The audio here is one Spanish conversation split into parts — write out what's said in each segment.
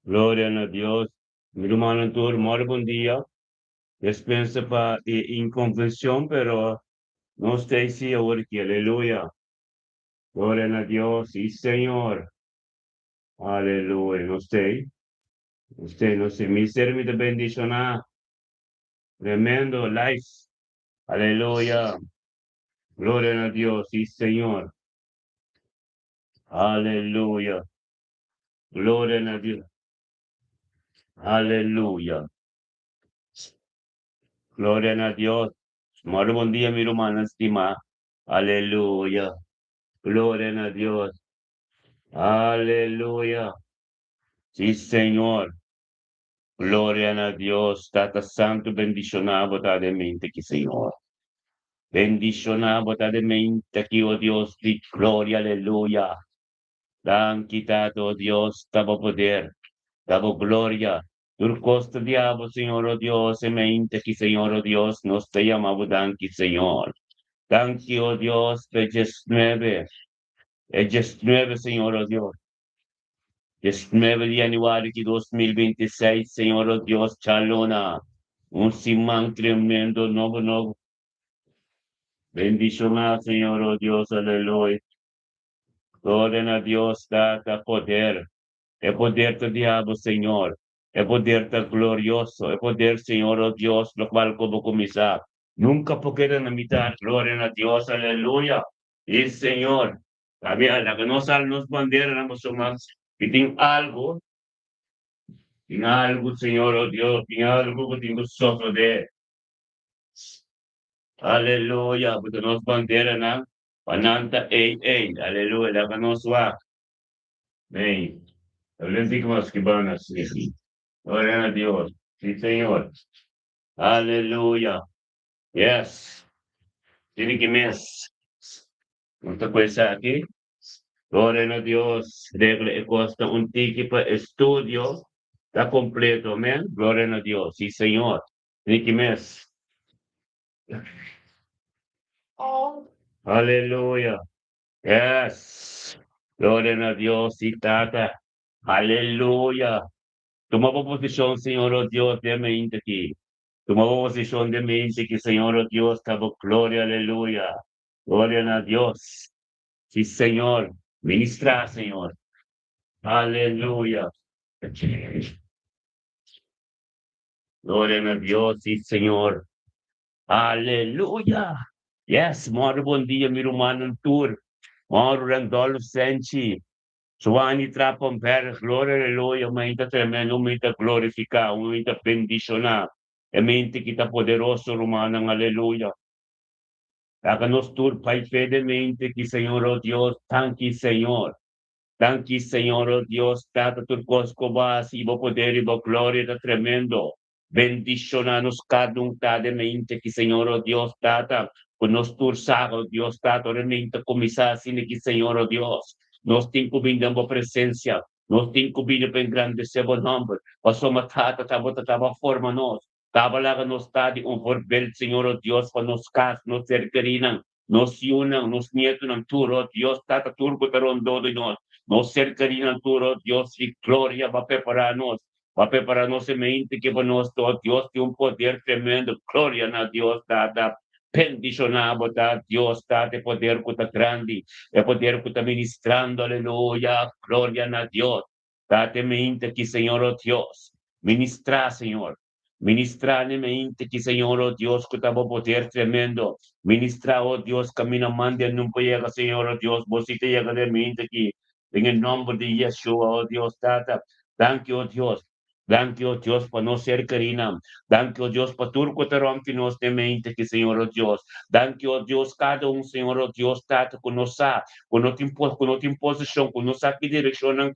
Gloria a Dios. Mi hermano Tur, muy buen día. Despensa para incomprensión, pero no estoy sí ahora que aleluya. Gloria a Dios, sí, Señor. Aleluya. No sé. Mi ser mi de bendición. Tremendo life. Aleluya. Gloria a Dios, sí, Señor. Aleluya. Gloria a Dios. Aleluya. Gloria a Dios. Muy buen día, mi hermano estima. Aleluya. Gloria a Dios. Aleluya. Sí, Señor. Gloria a Dios. Tata Santo, bendicionado de mente que Señor. Bendicionado de mente que, oh Dios, di gloria, aleluya. Dan quitado, oh Dios, dabo poder, dabo gloria. Dur costo diabo, Señor, oh Dios, en mente que Señor, oh Dios, nos te llamamos, dan que Señor. Dan que, oh Dios, es 9, Señor, oh Dios. 19 de januário de 2026, Senhor, oh Deus, Chalona, simão tremendo, novo. Bendicionar, Senhor, oh Deus, aleluia. Glória a Deus, dá poder. É poder do diabo, Senhor. É poder do glorioso. É poder, Senhor, oh Deus, no qual como começar. Nunca poderá na mitad. Glória a Deus, aleluia. E, Senhor, la que nos sal nos bandera, nós somos, que tem algo. En algo, Señor, oh Dios, en algo que tengo soto de. Aleluya, porque nos bandera na. Pananta, aleluya, la que nos va. Bem, olímpicos que van a ser. Gloria a Dios. Sí, Señor. Aleluya. Yes. Tiene que mes. Muita coisa aqui. Gloria a Dios. Regle costa un ticket para estudio. Está completo, amén. Gloria a Dios. Sí, Señor. Tiene que mes. Aleluya. Yes. Gloria a Dios y tata. Aleluya. Tomamos posición, Señor, oh Dios, de mente aquí. Tomamos posición de mente aquí, Señor, oh Dios, damos gloria, aleluya. Gloria a Dios. Sí, Señor. Ministra, Señor. Aleluya. Gloria a Dios, sí, Señor. Aleluya. Yes, moro bom dia, meu irmão Tour. Moro Randolph Senchi. Suani trapam per gloria, aleluia, aumenta tremendo, aumenta glorificar, aumenta bendicionar. E mente que está poderoso, romano, aleluia. Háganos tur, Pai, fedemente, que Senhor, oh Deus, tanque, Senhor. Tanque, Senhor, oh Deus, tata turcos cobas, e bo poder, e bo glória, da tremendo. Bendicionar-nos cada tá de mente, que Senhor, oh Deus, tata, por nos tur sago, Deus, tata, realmente começar assim, que Senhor, oh Deus, nós tem cubindo a presença, nós tem cubindo para engrandecer o nome, passou uma tata, tava forma nós, tava lá nos tá de verbel, Senhor, oh Deus, para nos cas, nos cercarinang, nos yunang, nos nieto ng turo, Dios, tata, turco, taron, dodo, nós, nos cercarían turo, Dios y gloria va a prepararnos en mente que para nosotros, Dios tiene un poder tremendo, gloria a Dios, dada, bendicionado, da Dios, da de poder que está grande, de poder que está ministrando, aleluya, gloria a Dios, date mente que Señor, oh Dios, ministra, Señor, ministra en mente que Señor, oh Dios, que está poder tremendo, ministra, oh Dios, camina, mande, no puede llegar, Señor, oh Dios, vos sí te llega de mente que en el nombre de Yeshua, oh Dios, Tata. Thank you, oh Dios. Thank you, oh Dios, por no ser carina. Thank you, oh Dios, por turco terón que nos de mente que Señor, oh Dios. Thank you, oh Dios, cada un Señor, oh Dios, Tata, con nos con no te imposición, con nos que direccionan,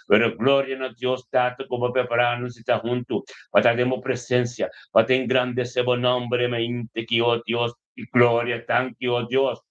pero gloria a Dios, Tata, como prepararnos y estar junto, para daremos presencia, para engrandecer el nombre, mente que, oh Dios, y gloria, thank you, oh Dios,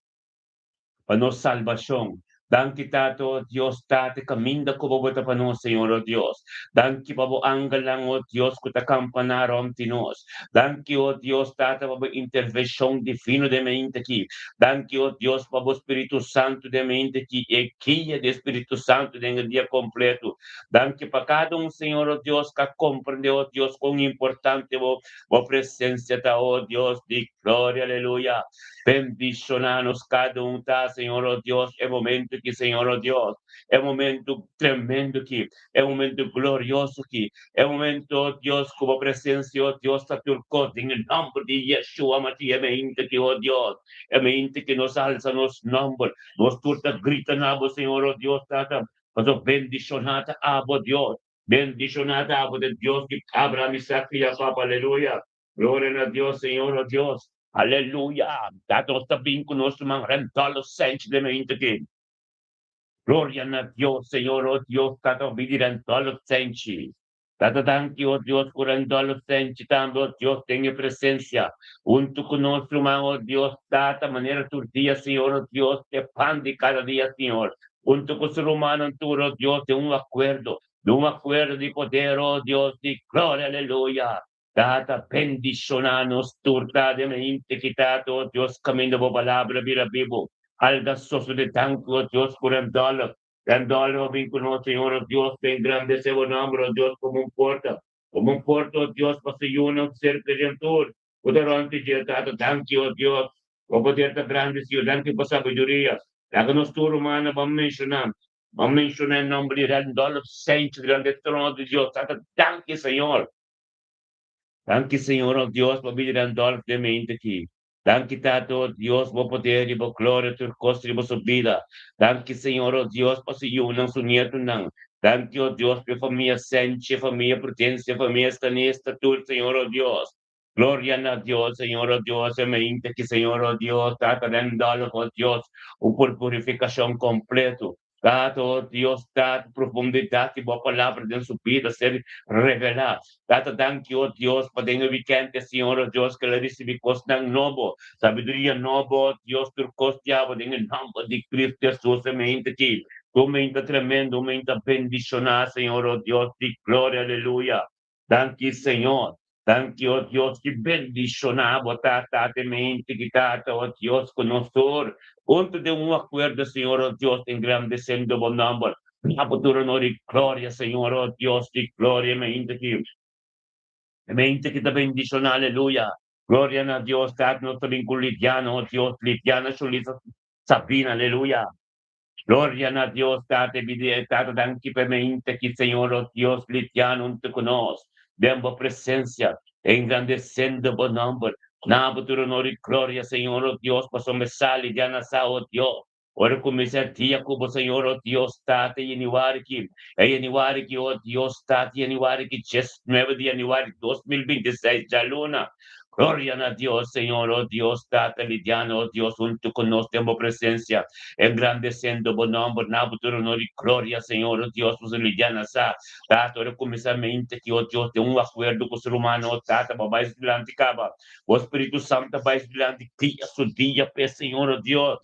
para nos salvación. Dan kita to Diyos tate kaminda ko babata pa no Señor o Dios. Dan ki babo anggalang o Dios kuta kampanarom tinos. Dan ki o Dios tata babo intervention divino de mente ki. Dan ki o Dios babo Espírito Santo de mente ki e quia de Espírito Santo de dia completo. Dan ki pa cada Señor o Dios ka comprende o Dios con importante o presencia ta o Dios di gloria aleluya. Bendicionanos cada tá, Senhor, ó Deus, é momento que, Senhor, ó Deus, é momento tremendo que, é momento glorioso que, é momento, ó Deus, com a presença, ó Deus, está turcos, em nome de Yeshua, Matia, é mente que, ó Deus, é mente que nos alça, nos nome, nos turta, grita, nabo, Senhor, ó Deus, tata, mas o bendicionata, abo, Deus, bendicionata, abo de Deus, que abra, Isaac e Jacob, aleluia, glória a Deus, Senhor, ó Deus, Aleluia! Dados sabihin ko no sa mga rentalo sense de mente que gloria a Dios, Señor, oh Dios, tato bidi rentalo sense. Tatatanki, oh Dios, por rentalo sense, tanto, oh Dios, tenga presencia. Junto con nuestro hermano, oh Dios, tata manera tu día, Señor, oh Dios, te pan de cada día, Señor. Junto con su hermano, tu, oh Dios, de un acuerdo de poder, oh Dios, de gloria, aleluya. Data bendicionanos, turta de mente quitado, Dios camino por palabra, vira vivo. Alga soso de tanto, Dios por el dólar, vínculo, Señor, Dios, te engrandece el nombre, Dios, como un puerto, Dios, pasayuno, ser redentor, poderante, tata, tanto, Dios, o poder tan grande, ciudad, que por sabiduría, háganos tu humana, vamos a mencionar el nombre del dólar, saint, grande trono de Dios, tata, tanto, Señor. Danke, Senhor, ó Deus, por me dar clemente aqui. Danke, Tato, Deus, por poder e por glória, por costa e por subida. Danke, Senhor, ó Deus, por se não sunheto não. Danke, ó Deus, por família sente, família potência, família estanista, tudo, Senhor, ó Deus. Glória a Deus, Senhor, ó Deus, é mente que, Senhor, ó Deus, Tata, dando, ó Deus, o por purificação completo. Tato, ó Deus, Tato, profundidade e boa palavra de subida, ser revelada. Thank you, Dios, podendo vicente, Senhor, oh Deus, que le recibimos ng novo, sabedoria novo, Dios, turcos diabo, en el nombre de Cristo Jesús, semente ti, tu mente tremendo, mente bendicionada, Senhor, oh Dios, de glória, aleluia. Thank you, Senhor. Thank you, oh Dios, que bendicionado, tata, mente, que tata, oh Dios, conosco, junto de acordo, Senhor, oh Dios, engrandecendo o bom nome. A futuro no de glória, Senhor, oh Dios, de glória, mente que mente que te bendición, aleluya. Gloria a Dios, God, nuestro vínculo lidiano, oh Dios, lidiana, Chulisa, Sabina, aleluya. Gloria a Dios, God, te pide, God, danke per mente que Señor, oh Dios, lidiano, te conoce. Vemos presencia, engrandeciendo por nombre. Nabuturo, no gloria, Señor, oh Dios, pasó me sale, lidiana, sa, oh Dios. Ora começa a tia como Senhor, oh Deus, tate e anivariki. E anivariki, oh Deus, tate e anivariki, just 9 de januário de 2026, já luna. Glória a Deus, Senhor, oh Deus, tate lidiano, oh Deus, junto conosco, temos presença, engrandecendo o nome, na futuro, no glória, Senhor, oh Deus, os lidiana, sa. Tate, ora começa a mente que, oh Deus, tem acordo com o ser humano, oh Tata, babai, esbilante, caba. O Espírito Santo vai esbilante, dia, su dia, Senhor, oh Deus.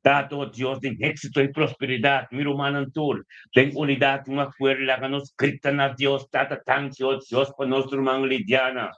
Dado Dios de éxito y prosperidad, mi humano tour, de unidad, un acuerdo, la nos gritan a Dios, tata, tanto Dios por nuestro hermano Lidiana.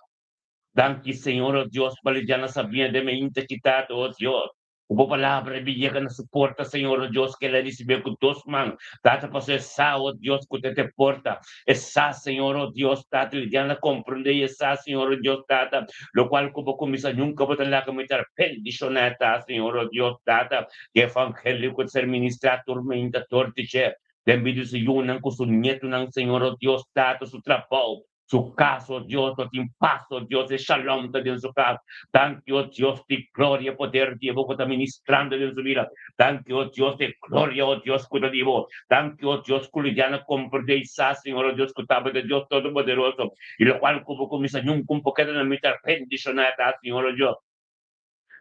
Danke, Senhor, oh Deus, Lidiana sabia de mente quitado, oh Deus. Uma palavra llega na suporta, Senhor, oh Deus, que ela recebeu com tus mãos. Tata para essa, oh Deus, que te porta. Essa, Senhor, oh Deus, tata, Lidiana compreende essa, Senhor, oh Deus, tata. Lo qual como comisa nunca vou ter lá que me ter bendicioneta, Senhor, oh Deus, tata. Que evangelho que ser ministrado, tormenta, tortiche. Devido se unam com seu neto, Senhor, oh Deus, tata, seu trabalho. Su caso, Dios, tu paso, Dios, de shalom de su casa. Thank you, Dios, de gloria, poder, Dios, que está ministrando en su vida. Thank you, Dios, de gloria, oh Dios, cuida de vos. Thank you, Dios, culidiana, comprende esa, Señor, oh Dios, cutaba de Dios Todopoderoso. Y lo cual, como comienza, nunca un poquito de mitad, bendicionada, Señor, oh Dios.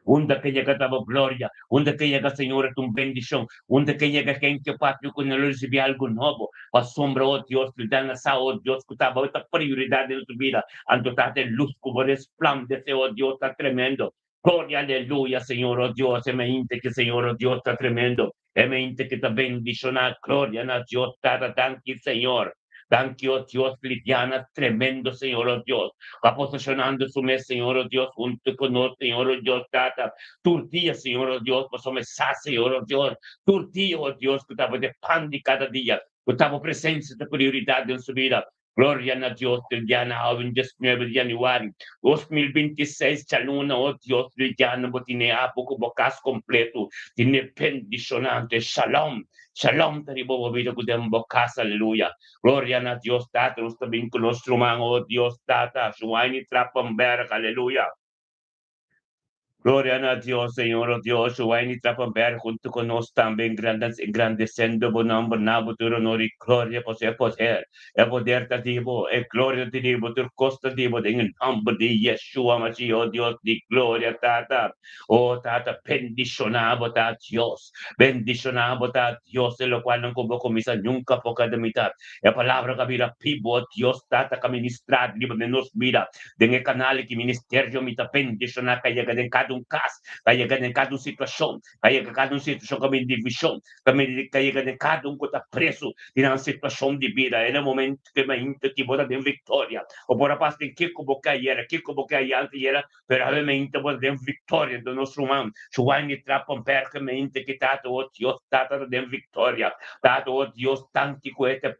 Onde que llega a gloria, onde que llega, Senhor, tu bendição, onde que llega gente patrio quando ele recebe algo novo, a sombra, oh Deus, que dá na saúde, Deus, que estava outra prioridade na tua vida, ando tá de luz, como resplandece, oh Deus, está tremendo. Glória, aleluia, Senhor, oh Deus, é mente que, Senhor, oh Deus, está tremendo. mente que te bendicionar, gloria a Dios, Tata, thank you, Señor. Thank you, oh Dios, Lidiana, tremendo, Señor, oh Dios. Va posicionando su mes, Señor, oh Dios, junto con nosotros, Señor, oh Dios, Tata. Turtilla, Señor, oh Dios, pues me Señor, oh Dios. Turtilla, oh Dios, que estaba de pan de cada día. Que estaba presencia de prioridad en su vida. Gloria a Dios, Lidiana, en 19 de January 2026, Chaluna, oh Dios, Lidiana, tiene poco bocas completo, tiene bendicionante, shalom. Shalom, taribo, vida, kudem bocas, aleluya. Gloria a Dios, Tata, nos también con nuestro man, oh Dios, Tata, Shuaini Trapamberg, aleluya. Gloria a Dios, Señor, oh Dios, Shuaini Trapamberg, junto con nos también, engrandeciendo, bonambo, nabuturo, honor y gloria, pues el poder tativo, el gloria tativo, tu costa tativo, en el nombre de Yeshua, Mashiach, oh Dios, di gloria, Tata, oh Tata, bendicionado, Tata, Dios, bendicionado, Tata, Dios, en lo cual no convoco misa nunca poca de mitad. La palabra que mira, pibo, Dios, Tata, que ministrar, libre de nos mira, de el canal que ministerio mita bendicionar, que llega en cada un caso, que llega en cada situación, que llega en cada situación que me división, que llega en cada un que está preso en una situación de vida, en el momento que me inte que voy a dar victoria, o por la parte que como que antes era, pero realmente voy a dar victoria de nuestro humano, Chuani trapon perché me inte que tato, oh Dios, tata de victoria, tato, oh Dios, tanti que te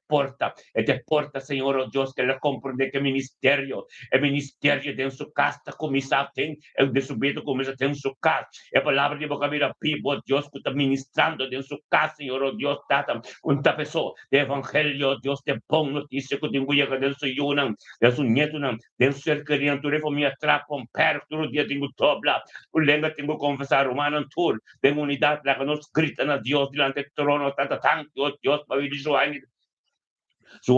porta, Señor, oh Dios, que le comprende que ministerio, el ministerio de su casa, comienza tem, el de su vida comienza en su casa, la palabra de boca mira, pibo, Dios, que está ministrando de su casa, Señor, oh Dios, tata, un tapeso de evangelio, Dios, te pon noticia que tengo llega de su yunan, de su nieto, de su ser querido, tu reformia trapon per, tu día tengo tobla, tu lengua tengo que confesar, romano, tur, tengo unidad, la que nos gritan a Dios delante del trono, tata, tanto, Dios, para vivir su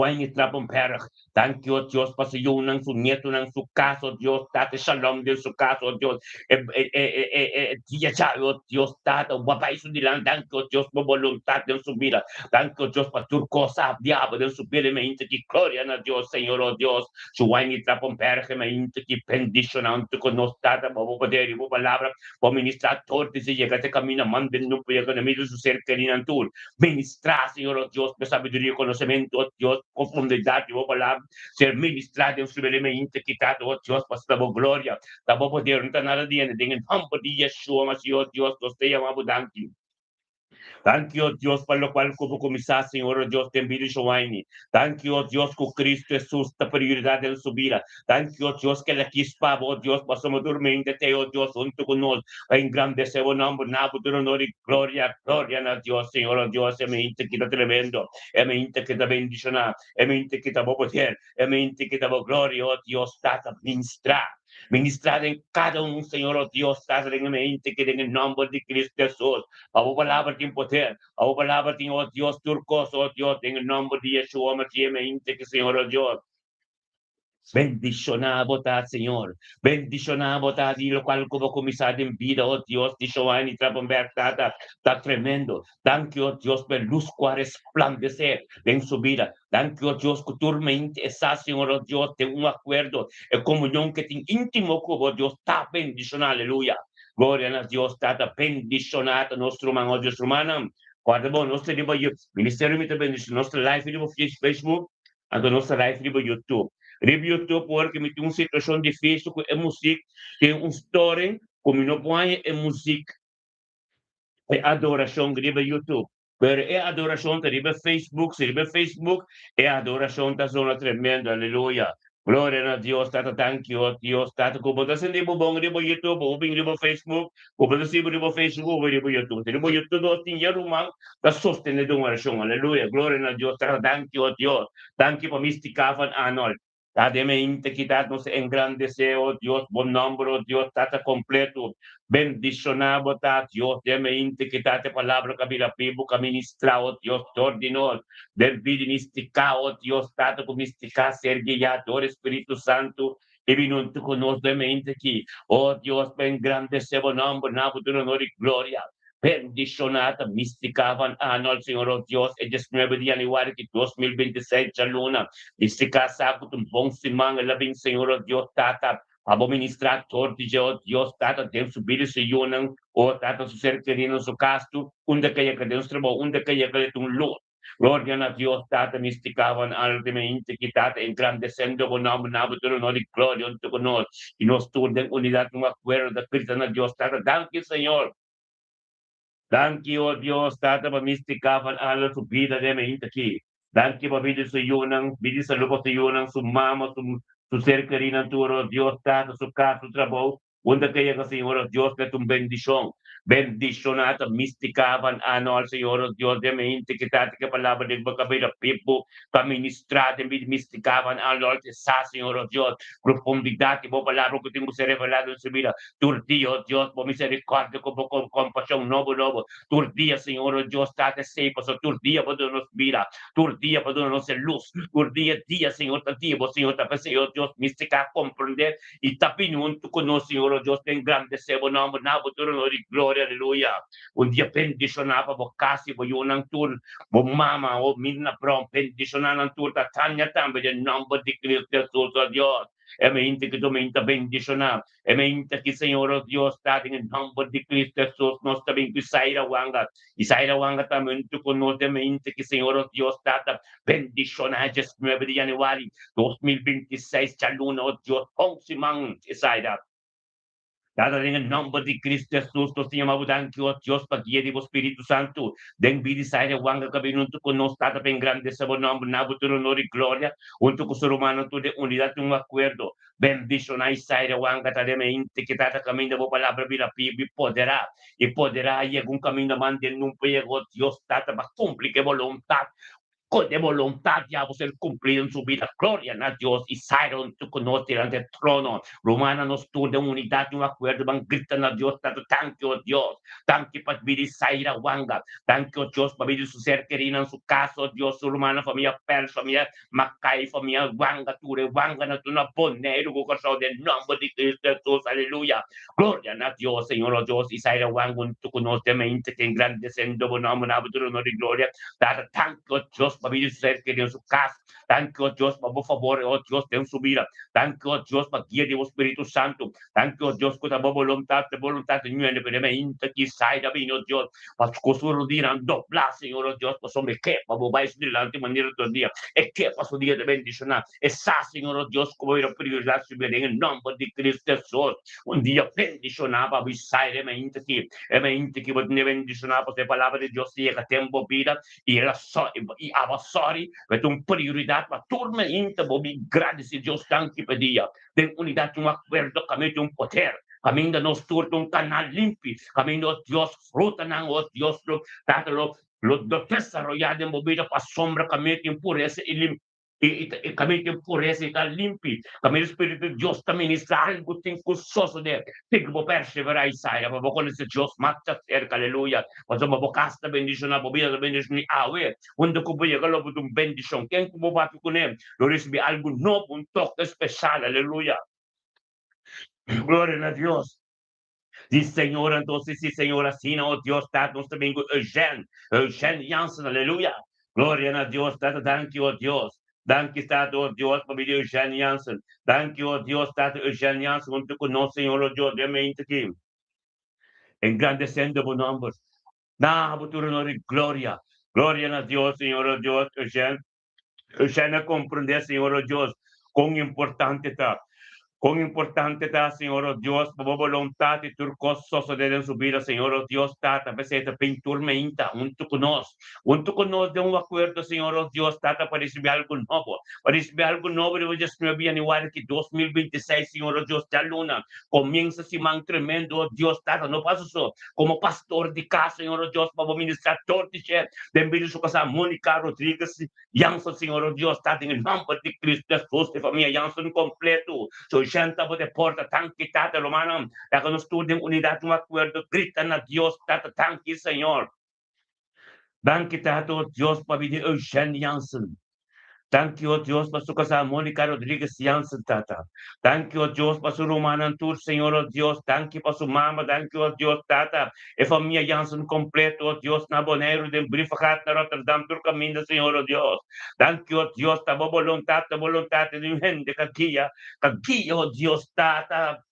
año trapon perach. Thank you, Dios, para su yunan, su nieto, su caso, Dios, tate shalom de su caso, Dios. Dia chao, Dios, tata, guapay su dilan, thank you, Dios, por voluntad de su vida. Thank you, Dios, para tu cosa, diabo, de su vida, me inte que gloria a Dios, Señor, oh Dios. Su año trapon perach, me inte que bendicionante con nos, tata, por poder y por palabra, por ministrar todo, si llega, te camina, manden, no puede con el su ser querido, ministrar, Señor, oh Dios, de sabiduría y conocimiento, oh Dios, profundidad, y palabra, ser ministrado en su mente, quitado, oh Dios, para su gloria, la poder, no nada de en el nombre de Yeshua, Mashiach, oh Dios, nos te llamamos, danki. Thank you, Dios, por lo cual como comisar, Señor, oh Dios, te envío y Thank you, oh Dios, que Cristo Jesús, la prioridad en su vida. Thank you, oh Dios, que la quispa, oh Dios, pasamos durmiendo, oh Dios, junto con nosotros. Engrandece el nombre, nabo, tu honor y gloria, gloria a Dios, Señor, oh Dios, me inte que está tremendo, me inte que está bendicionado, me inte que está poder, me inte que está gloria, oh Dios, está ministrar. Ministrar en cada uno, Señor, oh Dios, está en la mente que en el nombre de Cristo Jesús. A palabra tem poder, a palabra tem, oh Dios, turcoso, oh Dios, en el nombre de Yeshua, Mashiach, que Señor, oh Dios. Bendicionado ta, Señor. Bendicionado ta, di lo cual como comisado en vida, oh Dios, di Shoani Trapomber, ta tremendo. Thank you, oh Dios, per luz cual resplandecer en su vida. Thank you, oh Dios, que tu mente esa, Señor, oh Dios, de un acuerdo, en comunión que tiene íntimo con oh Dios, ta bendicionado, aleluya. Gloria a Dios, tata bendicionado, nostro man, oh Dios, romano. Guarda bom, nostro libro, Ministério de Bendição, nostro live, libro Facebook, e nostro live, libro YouTube. YouTube porque me tem uma situação difícil com a música, tem um story, como não põe a música, é adoração que riba YouTube. Pero é adoração que riba Facebook, se riba Facebook, é adoração da zona tremenda, aleluia. Glória a Deus, tata, thank you, Deus, tata, como você riba bom riba YouTube, ou bem riba Facebook, como você riba Facebook, ou riba YouTube. Se riba YouTube, nós tínhamos uma da sostenida uma oração, aleluia. Glória a Deus, tata, thank you, Deus. Thank you para misticavan anol. Tademente quitarnos engrandece, oh Dios, buen nombre, oh Dios, tata completo, bendicionado, ta Dios, demente quitate palabra cabila pibu, ministra, oh Dios, ordinó, del vidinistica, oh Dios, tata con mistica, ser guiado, Espíritu Santo, y vino tu conos demente aquí, oh Dios, engrandece, buen nombre, nabo, tu honor y gloria. Bendicionada, misticaban anol, Señor, oh Dios, el 19 de January de 2026, ya luna, Esse casaco de um bom simão, ela vem, Senhor, oh Deus, tata, administrador de Dios, Tata, Deus subir se yunang, o Tata, su ser querido, su casto, onde que ya que Deus trabalhou, onde que ya que un lot. Gloria a Dios, Tata, misticaban altamente, que Tata, engrandecendo con nombre, pero no de gloria unto con nos, y nos turden unidad, no acuerdo, de Cristo, Dios, Tata, danke, Señor. Danke, oh Dios, Tata, misticaban alla su vida de mente aquí. Danke, vidi su yunang, vidi sa lupa su yunang, su mama, su ser querido, oh Dios, Tata, su casa, su trabajo, onde que llega, Señor, oh Dios, que tu bendición. Bendicionata, misticaban ano al Señor, oh Dios, de mente, que Tata, que palabra de boca, vida, pipo, para ministrar, misticaban ano al Señor, oh Dios, profundidad, que vos palabra que tenemos revelado en su vida. Tu Dios, Dios, por misericordia, con compasión, novo, novo. Tu dia, Senhor, oh Deus, trata sempre, tu dia, para nos mira, tu dia, para nos luz, tu dia, Senhor, tá dia, Senhor, tá Senhor, Deus, mística, compreender, e tá junto conosco, Senhor, oh Deus, tem grande seu nome, na botura, de glória, aleluia. Um dia, bendicionava, bocassi, bo yunang tur, bo mama, o minna prom, bendicionanan tur, tá tanya também, de nome de Cristo Jesus, oh Deus. É mente que tu mente bendicionar. É mente que, Senhor, oh Deus, está em nome de Cristo Jesus, nós também que saíra wanga. E saíra wanga também tu conosco, é mente que, Senhor, oh Deus, está bendicionar. 19 de janeiro 2026, a luna, oh Deus, 11 man, e saíra. Dada em nome de Cristo Jesus, nós temos danke, oh Deus, para guia do Espírito Santo. Den vidi saíra wanga cabelo conosco, está bem grande, seu nome, na botura, honor e glória. Junto com o ser humano, tudo de unidade, acordo. Bendicionai saíra wanga tademente que tata caminho da palavra vira pibi poderá e algum caminho da mande num pego Deus tata para cumprir que vontade con de voluntad ya vos el cumplir en su vida. Gloria a Dios y Siron tu conoce ante el trono. Romana nos tu de unidad y un acuerdo van gritan a Dios tanto thank you Dios. Thank you para vivir Saira Wanga. Thank you Dios para vivir su ser querido en su caso Dios su romana familia Per familia Macay familia Wanga ture Wanga na tu na ponero con corazón del nombre de Cristo Jesús. Aleluya. Gloria a Dios Señor Dios y Saira Wanga tu conoce mente que engrandeciendo por nombre na honor y gloria. Thank you Dios para vivir ser querido en su casa. Thank you, Dios, por favor, oh Dios, ten su vida. Thank you, Dios, para guía del Espíritu Santo. Thank you, Dios, con la voluntad, de nueve, pero me inta que sai da vino, Dios, para que su rodilla dobla, Señor, oh Dios, para sombre que, para vais delante manera todo día. E que para su día de bendición. Esa, Señor, oh Dios, como era prioridad, su vida en el nombre de Cristo Jesús. Un día bendicionaba, vi sai de me inta que vos ne bendicionaba, por la palabra de Dios, llega tiempo vida, y era e avassori met un prioridad ma turme inte bobi grande se Dios tanki pedia den unidad un acuerdo camino un poder camino nos turto un canal limpi camino Dios fruta nan o Dios lo tatalo lo desarrollado en movida para sombra camino impureza y limpi e camino impureza e tal limpi camino Espírito de Deus também ministra algo tem custoso de tem que perseverar e sair para quando esse Deus mata cerca aleluia mas uma bocasta bendição na bobina bendição ni awe quando que voy a galo por um bendição quem que vou bater com ele eu recebi algo novo um toque especial aleluia glória a Deus. Diz Senhor, então, sim, Senhor, assim, oh Deus, está nós também com Eugênio Janssen, aleluia. Glória a Deus, está, thank you, oh Deus. Danke, está, oh Deus, para pedir Eugênio Janssen. Thank you, oh Deus, está, Eugênio Janssen, junto com nós, Senhor, oh Deus, de mente aqui. Engrandecendo o nome. Na, futuro, no, glória. Glória a Deus, Senhor, oh Deus, Eugênio. Eugênio compreender, Senhor, oh Deus, quão importante está. Cuán importante está, Señor oh Dios, por voluntad y tu cosa de su vida, Señor oh Dios, tata, peseta, pintura meinta, junto con nos de un acuerdo, Señor oh Dios, tata, para recibir algo nuevo, de Dios, no había igual que 2026, Señor oh Dios, ya luna, comienza ese man tremendo, oh Dios, tata, no pasa eso, como pastor de casa, Señor oh Dios, para administrador de chef, de envío su casa, Mónica Rodríguez, Janssen, Señor oh Dios, tata, en el nombre de Cristo Jesús, de familia Janssen completo, soy gente de porta, tanque, tata, romana, la que nos estudian unidad, un acuerdo, gritan a Dios, tata, tanque, Señor. Danke, tata, Dios, para venir Eugênio Janssen. Thank you, oh Dios, para su casa, Mónica Rodríguez Jansen, Tata. Thank you, oh Dios, para su Romana Tour, Señor, oh Dios. Thank you para su mamá, thank you, oh Dios, Tata. E família Jansen completo, oh Dios, na Bonaire, de Brifahat, na Rotterdam, Tour Caminho, Señor, oh Dios. Thank you, oh Dios, ta voluntad, de gente, kagia, oh Dios, Tata.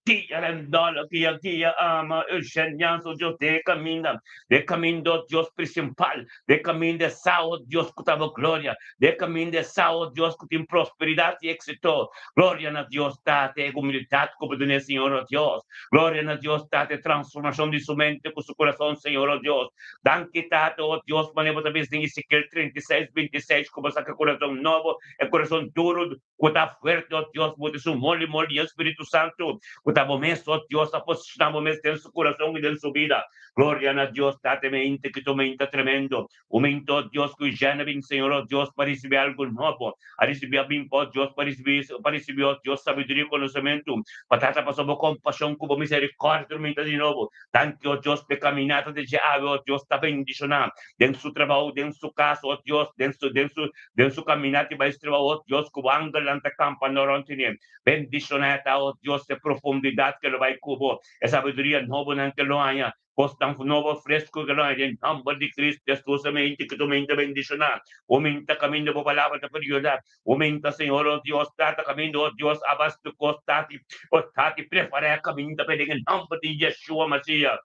Kia rendala, kia ama, Eugenianzo, Dios de camino, Dios principal, de camino de sao, Dios que tava glória, de camino de sao, Dios que tem prosperidade e éxito, glória a Deus, tate, humildade, como do Senhor, oh Deus, glória a Deus, tate, transformação de sua mente com seu coração, Senhor, oh Deus, danke, tate, oh Deus, maneva talvez em Ezequiel 36, 26, como saca coração novo, é coração duro, que tá forte, oh Deus, muda seu mole, Espírito Santo, momento, oh Dios, posicionamos en su corazón y en su vida. Gloria a Dios, date mente que tu mente tremendo. Momento, oh Dios, que ya no ven, Señor, oh Dios, para recibir algo nuevo. A recibir bien, oh Dios, para recibir, oh Dios, sabiduría y conocimiento. Patata pasó por compasión, como misericordia, tormenta de nuevo. Tanto, oh Dios, de caminata de llave, oh Dios, está bendicionado. En su trabajo, en su casa, oh Dios, en su caminata, va a estar, oh Dios, como ángel ante campo, no rontine. Bendicionada, oh Dios, de profundidad que lo va a cubo. Esa sabiduría nueva que lo haya. Postan nuevo fresco que lo haya. En nombre de Cristo, Jesús, mente que tu mente bendicionada. Aumenta camino por palabra de prioridad. Aumenta, Señor, oh Dios, trata camino, oh Dios, abasto costati. Costati, prepara camino de en nombre de Yeshua Mashiach.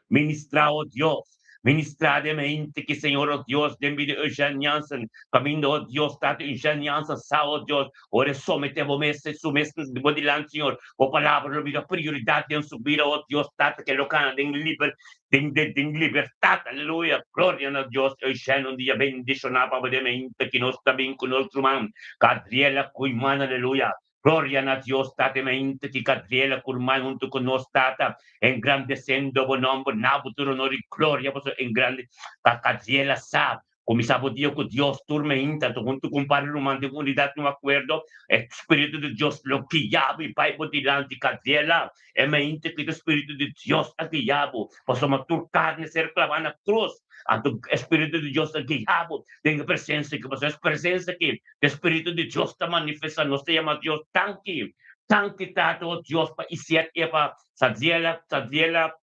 Ministra, oh Dios. Ministra de mente que, Señor, oh Dios, de envía enseñanza, camino, oh Dios, date enseñanza, oh Dios, ora sometemos meses, su mes de bodilán, Señor, o palabra, vida, prioridad en su vida, oh Dios, date que lo can, en libertad, aleluya, gloria a Dios, hoy sea un día bendicionado para de mente que no está bien con nuestro man, Cadriela, Cuimán, aleluya. Gloria a Dios, tate mente que Cadriela, Curmán, junto con nos, tata, engrandecendo o nombre, nabuturo honor y gloria, pues en grande, Cadriela sabe. Como sabe Dios que Dios turme inta, junto con Padre Román de unidad, no acuerdo, Espíritu de Dios lo que llama y Pai delante Cadriela, é mente que o Espíritu de Dios aqui llamo, possamos tur carne ser clavada na cruz, a tu Espíritu de Dios aqui llamo, tenha presença que você é presença aqui, o Espíritu de Dios está manifestando, nos chama Deus tanque, tanque tato Dios para iniciar para Sadriela,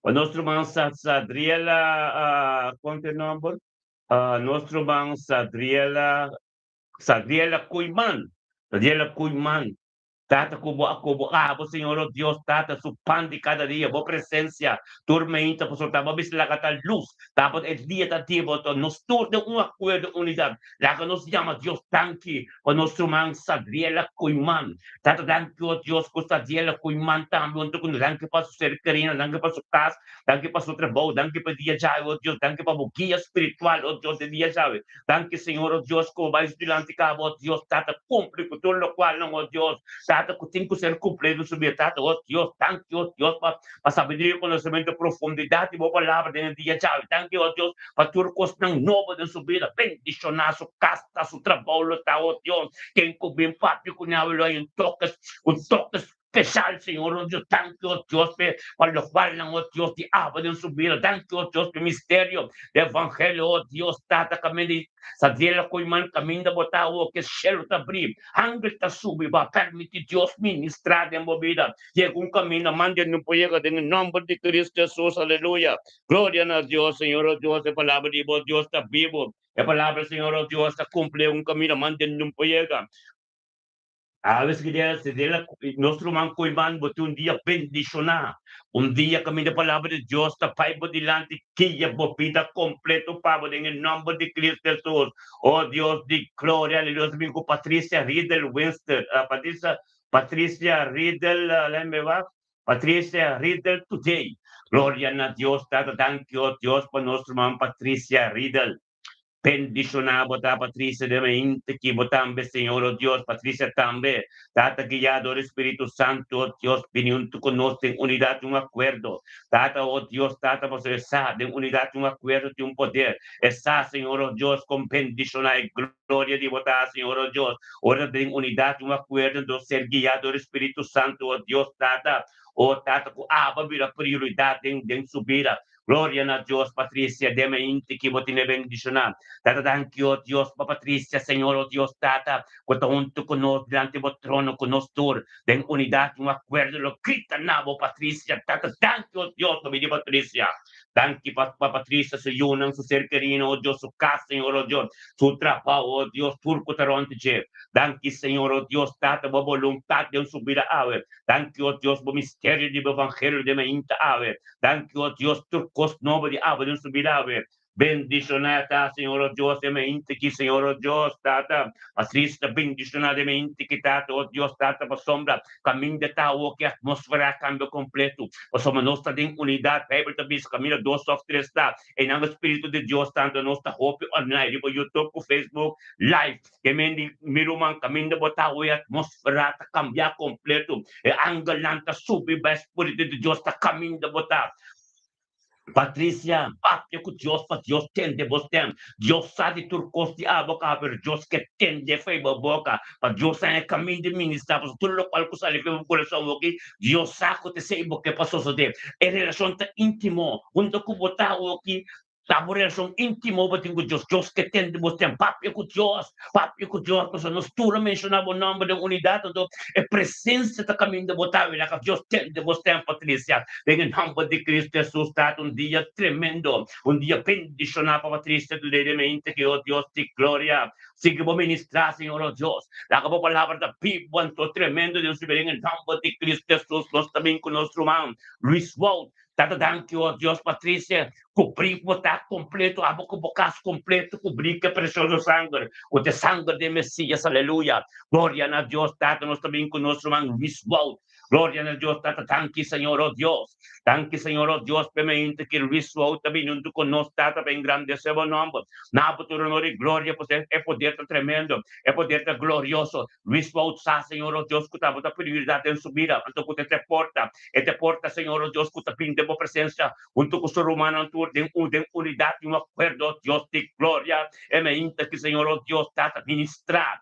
o nosso irmão Sadriela, quanto é o nome? Nosso irmão Sadriela Cuiman, Sadriela Cuiman, Tata kubo abo Señor oh Dios, tata su pan de cada día, bo presencia, tormenta, por soltar, bo bis la cata luz, tapos el día tativo, nos turne un acuerdo, unidad, la que nos llama Dios tanque, o nuestro man Sadriela Cuiman, tata tanque oh Dios, con Sadriela Cuiman también, con tanque para su ser querido, tanque para su casa, tanque para su trabajo, tanque para día llave, oh Dios, tanque para guía espiritual, oh Dios, de día llave, tanque Señor oh Dios, como vais delante cabo, oh Dios, tata cumple con todo lo cual, oh Dios, tata que tem que ser cumprido sobre tata, oh Dios, thank you, oh Dios, para sabedoria, conhecimento, profundidade, boa palavra dentro do dia, thank you, oh Deus, para tudo coisa novo de sua vida, bendicionar sua casa, seu trabalho, tá, oh Deus, quem comer papo, cunhado, em tocas, especial, Señor, oh Dios, thank you, oh Dios, para los cuales, oh Dios, te abren en su vida, thank you, oh Dios, el misterio del evangelio, oh Dios, tata, camino, Sadriela Cuiman, camino, botar, oh, que el cielo te abrir, ángel te sube, va a permitir Dios ministrar en mi vida, llega un camino, mande no puede en el nombre de Cristo Jesús, aleluya, gloria a Dios, Señor, oh Dios, la palabra de Dios está vivo, la palabra, Señor, oh Dios, está cumple un camino, mande no puede. A veces queria dizer, nosso irmão Coiman botou um dia bendicionar, um dia que a palavra de Deus está pai por delante, que a vida completo para em nome de Cristo Jesus. Oh Deus de glória, aleluia, amigo Patrícia Riedel Winston, Patrícia Riedel, lembra? Patrícia Riedel today. Glória a Deus, thank you, Deus, para nosso irmão Patrícia Riedel. Bendicionar botar Patrícia de mente que botambe Senhor oh Deus Patrícia também tata guiado do Espírito Santo oh Deus junto conosco em unidade um acordo tata oh Deus tata você sabe em unidade um acordo de um poder essa Senhor oh Deus com bendicionar e glória de botar Senhor oh Deus ora de unidade um acordo do ser guiado do Espírito Santo oh Deus tata oh tata com a vira prioridade em subida Gloria na Dios, Patrícia, deme inte que vou te bendicionar. Tata, thank you, oh Dios, pa Patrícia, Senhor, oh Dios, Tata, cuando junto con nos, delante del trono, con nosotros, en unidad, un acuerdo, lo grita nabo, Patrícia, Tata, thank you, oh Dios, mi Patrícia. Thank you, pa Patrícia, su yunan, su ser querido, oh Dios, su casa, Señor, oh Dios, su trabajo, oh Dios, turco taronte, thank you, Señor, oh Dios, Tata, por voluntad de un subir a ave. Thank you, oh Dios, por misterio de evangelio de mente ave. Thank you, oh Dios, turcos novo de ave de un subir ave. Bendicionata, Senhor, oh Deus, de mente que, Senhor, oh Deus, Tata, assista, bendicionada mente que, Tata, oh Deus, Tata, para sombra, caminho de tal, que a atmosfera cambia completo, para sombra, nós está em unidade, Bíblia também, caminho dois, só três, está, em nome do Espírito de Deus, tanto, nós está, hope, online, para YouTube, para Facebook, live, que me miruman, caminho de botar, a atmosfera está cambiar completo, e angelanta, subir, para o Espírito de Deus, está caminho de botar, Patrícia, papia que Deus tem de você. Deus sabe turcos de boca, pero Deus que tem de fé boca. Para Deus é caminho de ministrar, para tudo o qual que sabe que o coração aqui, Deus sabe que sei o que passou sobre. É relação íntimo, onde que botar aqui, a relação íntimo com Deus, Deus que tem de você, papia com Deus, porque nós tudo mencionava o nome da unidade, é presença do caminho de botar, que Deus tem de você, Patrícia. Em nome de Cristo Jesus, está dia tremendo, dia bendicionado para Patrícia, mente que, oh Deus, de glória, siga vou ministrar, Senhor, oh Deus, a palavra da Bíblia, tremendo, Deus, em nome de Cristo Jesus, nós também com nosso irmão, Luiz Wald, Tata, thank you, oh Deus, Patrícia, cobrir, botar completo, a boca bocaço completo, cobrir que é precioso sangue, o de sangue de Messias, aleluia. Glória a Deus, Tata, nós também com nosso irmão Luiz Wald. Glória a Deus, Tata, thank you, Senhor, oh Deus. Thank you, Senhor, oh Deus, permente que Luiz Wald também junto conosco, Tata, para engrandecer o nome. Na futuro, honor e glória, é poder tremendo, é poder glorioso. Luiz Wald, Senhor, oh Deus, que estava a prioridade em subir, então que te porta, Senhor, oh Deus, que te pinta a presença, junto com o ser humano, de unidade, um acordo, Deus de glória, é mente que, Senhor, oh Deus, Tata, ministrar,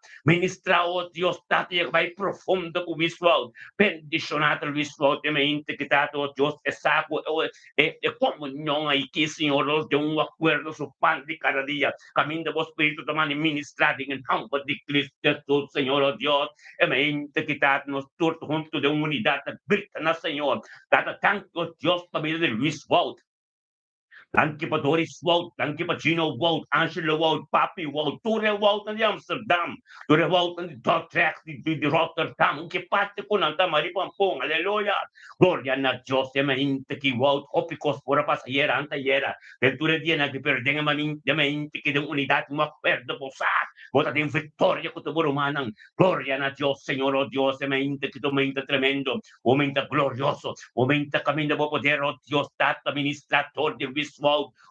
oh Deus, Tata, e vai profundo com o Luiz Wald, bendicionado Luiz Wald, é mente que, Tata, oh Deus, é saco, é comunhão aí que, Senhor, oh Deus, um acordo, o pão de cada dia, caminho do Espírito também ministrado em nome de Cristo Jesus, Senhor, oh Deus, é mente que, Tata, nós todos juntos de uma unidade, grita na Senhor, Tata, tanto, oh Deus, família de Luiz Wald, Thank you for Doris Wald, thank you for Gino Wald, Angela Wald, Papi Wald, Ture Wald de Amsterdam, Ture Wald de Dordrecht, de Rotterdam, que parte con Anta Maripampong, aleluya. Gloria a Dios, de mente que Wald, opicos por pasajera, antayera, del Ture Diena que perden de mente que de unidad, no acuerdo, posar, bota de victoria con tu humanan. Gloria a Dios, Señor, oh Dios, de mente que tu mente tremendo, o mente glorioso, o mente camino de poder, oh Dios, tata administrador de visual,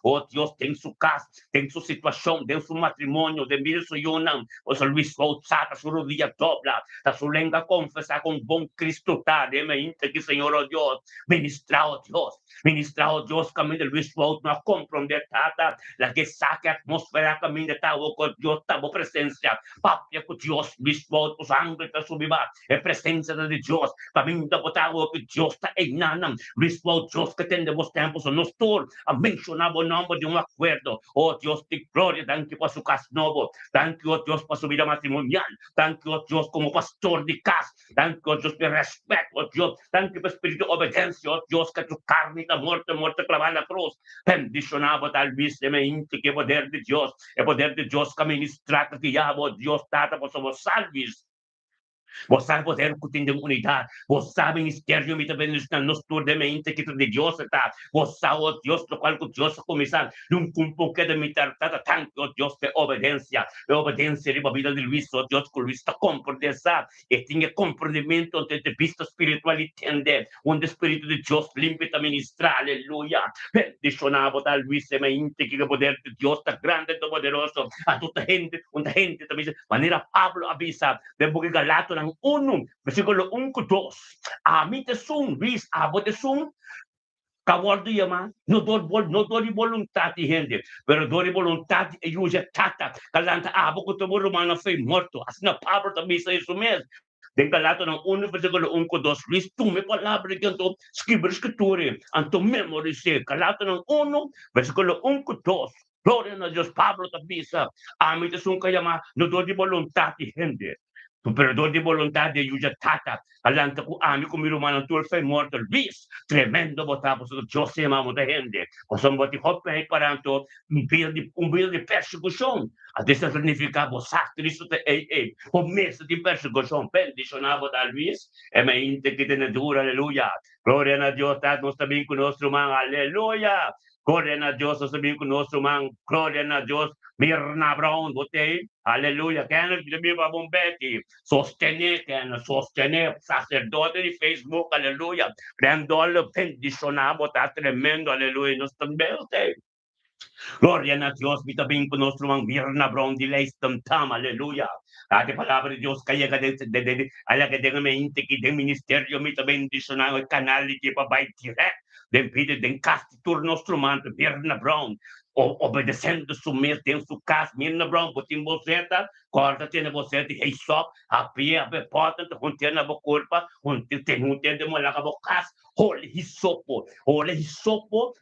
oh Deus, tem sua casa, tem sua situação, tem seu matrimônio, tem sua união, o seu visual, sabe, sua rodilha dobra, a sua língua confessar com bom Cristo, tá, de mente que, Senhor, oh Deus, ministrar, oh Deus, caminho do visual, não compreender, tá, la que saque a atmosfera, caminho de tal, oh Deus, tá, boa presença, papia com Deus, visual, o sangue está subindo, é presença de Deus, caminho da botar, oh Deus, tá, em nanam, visual, Deus, que tem de vos tempos, nos tur, a mencionar o nome de um acordo. Oh Deus de glória, thank you para su casa novo, thank you, oh Deus, para su vida matrimonial, thank you, oh Deus, como pastor de casa, thank you, oh Deus, de respeto, oh Deus, thank you, para espírito de obediencia, oh Deus, que tu carne está morta clavada na cruz, bendicionado tal vez de mente que poder de Deus, é poder de Deus que ministrar, que já, oh Deus, tata, para somos salves. Vos sabe poder que tem unidade. Vos sabe ministério me também nos tur de mente que de Deus está. Vos sabe o Deus do qual que Deus começar. Num cumpo que de me tratar tanto o Deus de obediência. De obediência de vida de Luís, o Deus que Luís está compreendendo. E tinha compreendimento de vista espiritual entender. Onde o Espírito de Deus limpa e ministrar. Aleluia. Bendicionado tal Luís e mente que o poder de Deus está grande e poderoso. A toda gente também. Maneira Pablo avisa. De porque Galato ng 1, versikulo 1 ko 2. Amite sung, bis, abote sung, kawardo yama, no dori voluntade hindi, pero dori voluntade e usa tata, kalanta abo ko tumuro mana fay morto, as na Pablo também sa isso mesmo. Den Galatas ng 1, versikulo 1 ko 2, Luis, tu may palabra diyan to, scribere scripture, anto memorize, Galatas ng 1, versikulo 1 ko 2, gloria na Diyos, Pablo tabisa, amin tasong kaya ma, no do di volontati, hindi. Pero do di volontati, yuja tata, alanta ko ami ko mirumanang tulfay mortal bis, tremendo botapos do Diyos e mamo da hindi. Kung boti hoppe paranto, un bil di persecution, adesso significavo sa Cristo te o messa di persecution, bendicionavo da Luis, e me inte che te ne dura, alleluia. Gloria a Dios, tato sabihin ko nostro mga, alleluia. Gloria a Dios, sabihin ko nostro mga, gloria a Dios, Mirna Brown, bote, alleluia. Kaya nagsabi pa bombetti, sostener, sacerdote di Facebook, alleluia. Prendolo, bendicionavo, ta tremendo, alleluia, nostro belte. Gloria a Dios, vitabing ko nostro mang Mirna Brown, di lei tam, alleluia. Ate palabra di Dios, kaya ka ala ka din may intiki din ministerio, mita bendicionavo, canali di babay direct, den pide den casti tur nostro manto, Mirna Brown, obedecendo sumir tem su casa, Mirna Brown, botim boceta, corta tiene boceta, hey sop, apie porta, huntia na bo culpa, huntia de molaka bo cas, holy hisopo,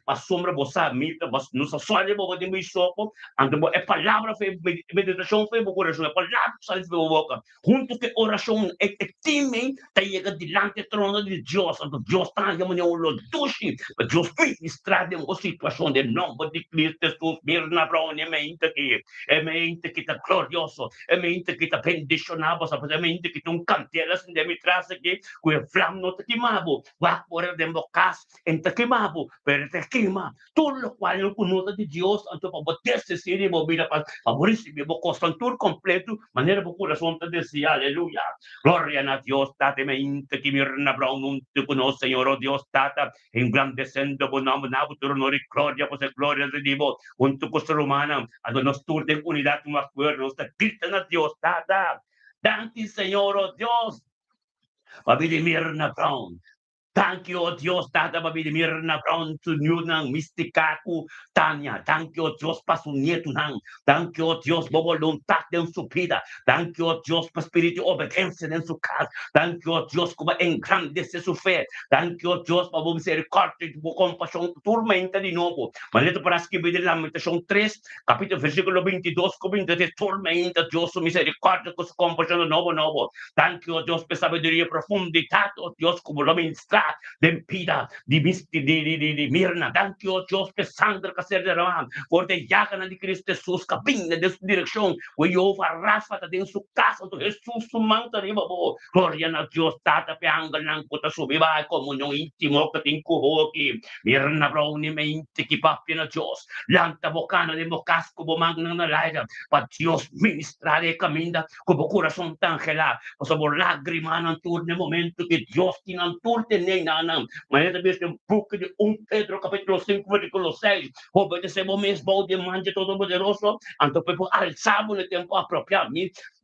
a sombra bossa mita, bas no sa soalho bo de hisopo, ando bo é palavra fe meditação fe bo coração, é palavra sai fe boca, junto que oração é time, tá chega dilante do trono de Deus, ando Deus tá chamando o lo dushi, Deus ministrar de uma situação de nome de Cristo Jesus, Mirna Brown, é mente que tá glorioso, é mente que tá bendicionado, é mente que um canteira sem de me traz aqui, com o flam no te queimavo, va por de bocas, en te queimavo, pero te queima, todo lo cual no conoce de Deus, anto para botar-se se de movida para favorecer meu constantur completo, maneira por coração te deseja, aleluia. Gloria a Dios, tate mente que Mirna Brown não te conoce, Senhor, oh Deus, tata, engrandecendo o nome, na futuro no gloria, pues gloria de Dios, junto con ser humana, a nos tur de unidad, un acuerdo, nos grita a Dios, tata. Danke, Senhor, oh Deus. Pabili Mirna Brown. Thank you, O Dios, tata babidimir na brown to new nang mistikaku tanya. Thank you, O Dios, pasunyetu nang. Thank you, O Dios, boboluntak den su vida. Thank you, O Dios, pa spirito obediencia en su casa. Thank you, O Dios, como engrandece su fe. Thank you, O Dios, pa misericordia y compasión, tormenta de nuevo. Malito para escribir la Lamentación 3, capítulo, versículo 22, como de tormenta, Dios, su misericordia, con su compasión de nuevo. Thank you, O Dios, pa sabiduría profundidad, O Dios, como lo ministra. Dempida, di Mirna, thank you, Dios, que sangre que se derrama, por de llaga de Cristo Jesús, camina de su dirección, o Jehová Rafa, de su casa, de Jesús, su manta de babo, gloria a Dios, tata, peanga, nancuta, su viva, comunión íntimo, que te incubo aquí, Mirna, brownie, me inti, que papi, a Dios, lanta bocana de mocasco, bomagna, na laira, pa Dios, ministrare, camina, como corazón tan gelado, o sabor lágrima, en turno, momento que Dios tiene en turno, nanam. Maneta bis yung book de 1 Pedro capítulo 5 versículo 6. Obedecemos mesmo de manje todo poderoso, anto pepo alzamos no tempo apropriado.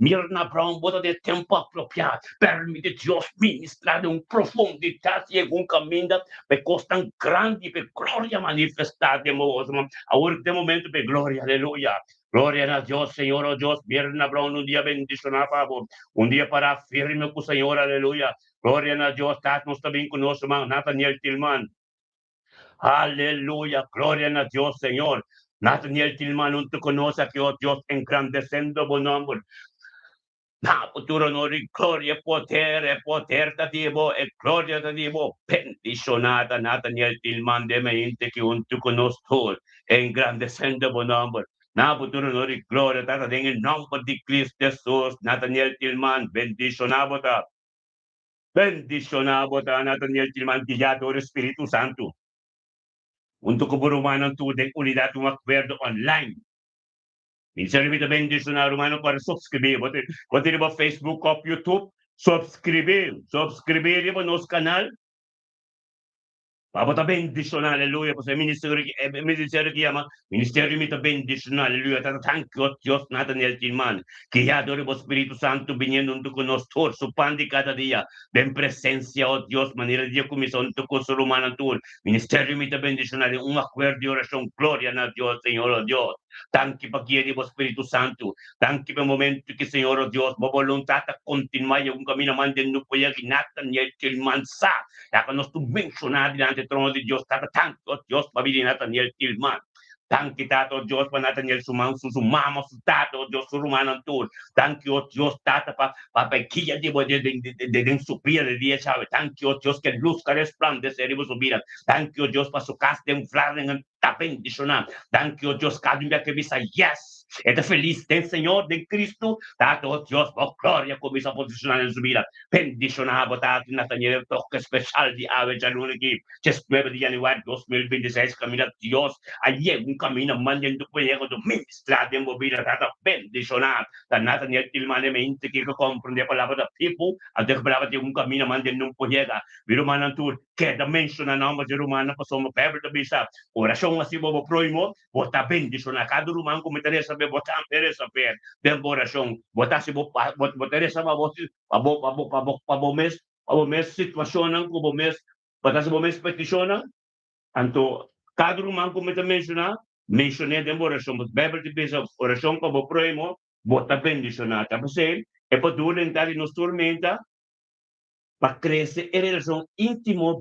Mirna Brown bota de tempo apropriado. Permite Deus ministrar em profundidade e um caminho pe costan grande pe glória manifestada de modo. Agora de momento pe glória, aleluia. Gloria a Dios, Señor, oh Dios, Mirna Brown, un día bendicionado, favor. Un día para firme con Señor, aleluya. Gloria a Dios, estamos también con nuestro hermano Nathaniel Tillman. Aleluya, gloria a Dios, Señor. Nathaniel Tillman, no te conoce que oh Dios, engrandeciendo buen nombre. Na futuro no gloria, poter ta Dio, e gloria ta Dio, bendicionata Nathaniel Tillman de mente que un tu conosco, engrandecendo buen nombre. Na futuro no gloria, tata en el nombre de Cristo Jesús, Nathaniel Tillman, bendicionado ta. Bendicionado ta Nathaniel Tillman, guiado por Espíritu Santo. Untuk keberumahan tu de unidad un acuerdo online. Minsan rin bendicionado hermano para subscribir. Quando ele Facebook ou YouTube, subscribir mo nos canal. Papata bendicionado, aleluia, porque ministério que ama, ministério mita bendicionado, aleluia, thank you, Dios, Nathaniel Tillman, que ya adore o Espírito Santo viniendo conosco, su pan de cada dia, en presencia, oh Dios, maneira de comissão, com o ser humano, ministério mita bendicionado, un acuerdo de oração, glória a Deus, Senhor, oh Deus. Tanque para guia do Espírito Santo. Tanque para o momento que, Senhor, oh Deus, a vontade a continuar um caminho mandando para ele, nada, nem ele mansa. Já que nós tu mencionado diante do trono de Deus, tanto, oh Deus, para vir nada, nem ele man. Tanque, tato, Deus, para nada, nem sumang, susumama, tato, Deus, surumanan tur. Tanque, oh Deus, tata, para guia de suprir de dia, sabe? Tanque, oh Deus, que luz que resplandece, ele subir. Tanque, oh Deus, para su casa de um flamengo, tá bendicionado. Tanque, oh Deus, cada um que visa, yes. É feliz, tem Senhor, de Cristo, tato, oh Deus, oh glória, começa a posicionar em subida. Bendicionado, tato, Nathaniel, toque especial de ave, janune aqui. 9 de januário de 2026, caminha Deus, aí um caminho, mandando para o do ministrar de mobília, tato, bendicionado. Nathaniel, ele manda me que compreende a palavra da people, até que palavra de um caminho, mandando para o Virumana tur, que da menciona nome de Romana, passou uma febre da bisa. Oração assim, bobo proimo, botar bendicionar cada rumano, como interessa, botar interessa, per, tempo oração, botar se botar interessa, para mes situação, como mes, botar se mes petição, anto, cada rumano, como te mencionei tempo oração, mas Bíblia de bisa, oração como proimo, botar bendicionar, tá você, é para tu entrar nos tormenta, para crescer em relação íntima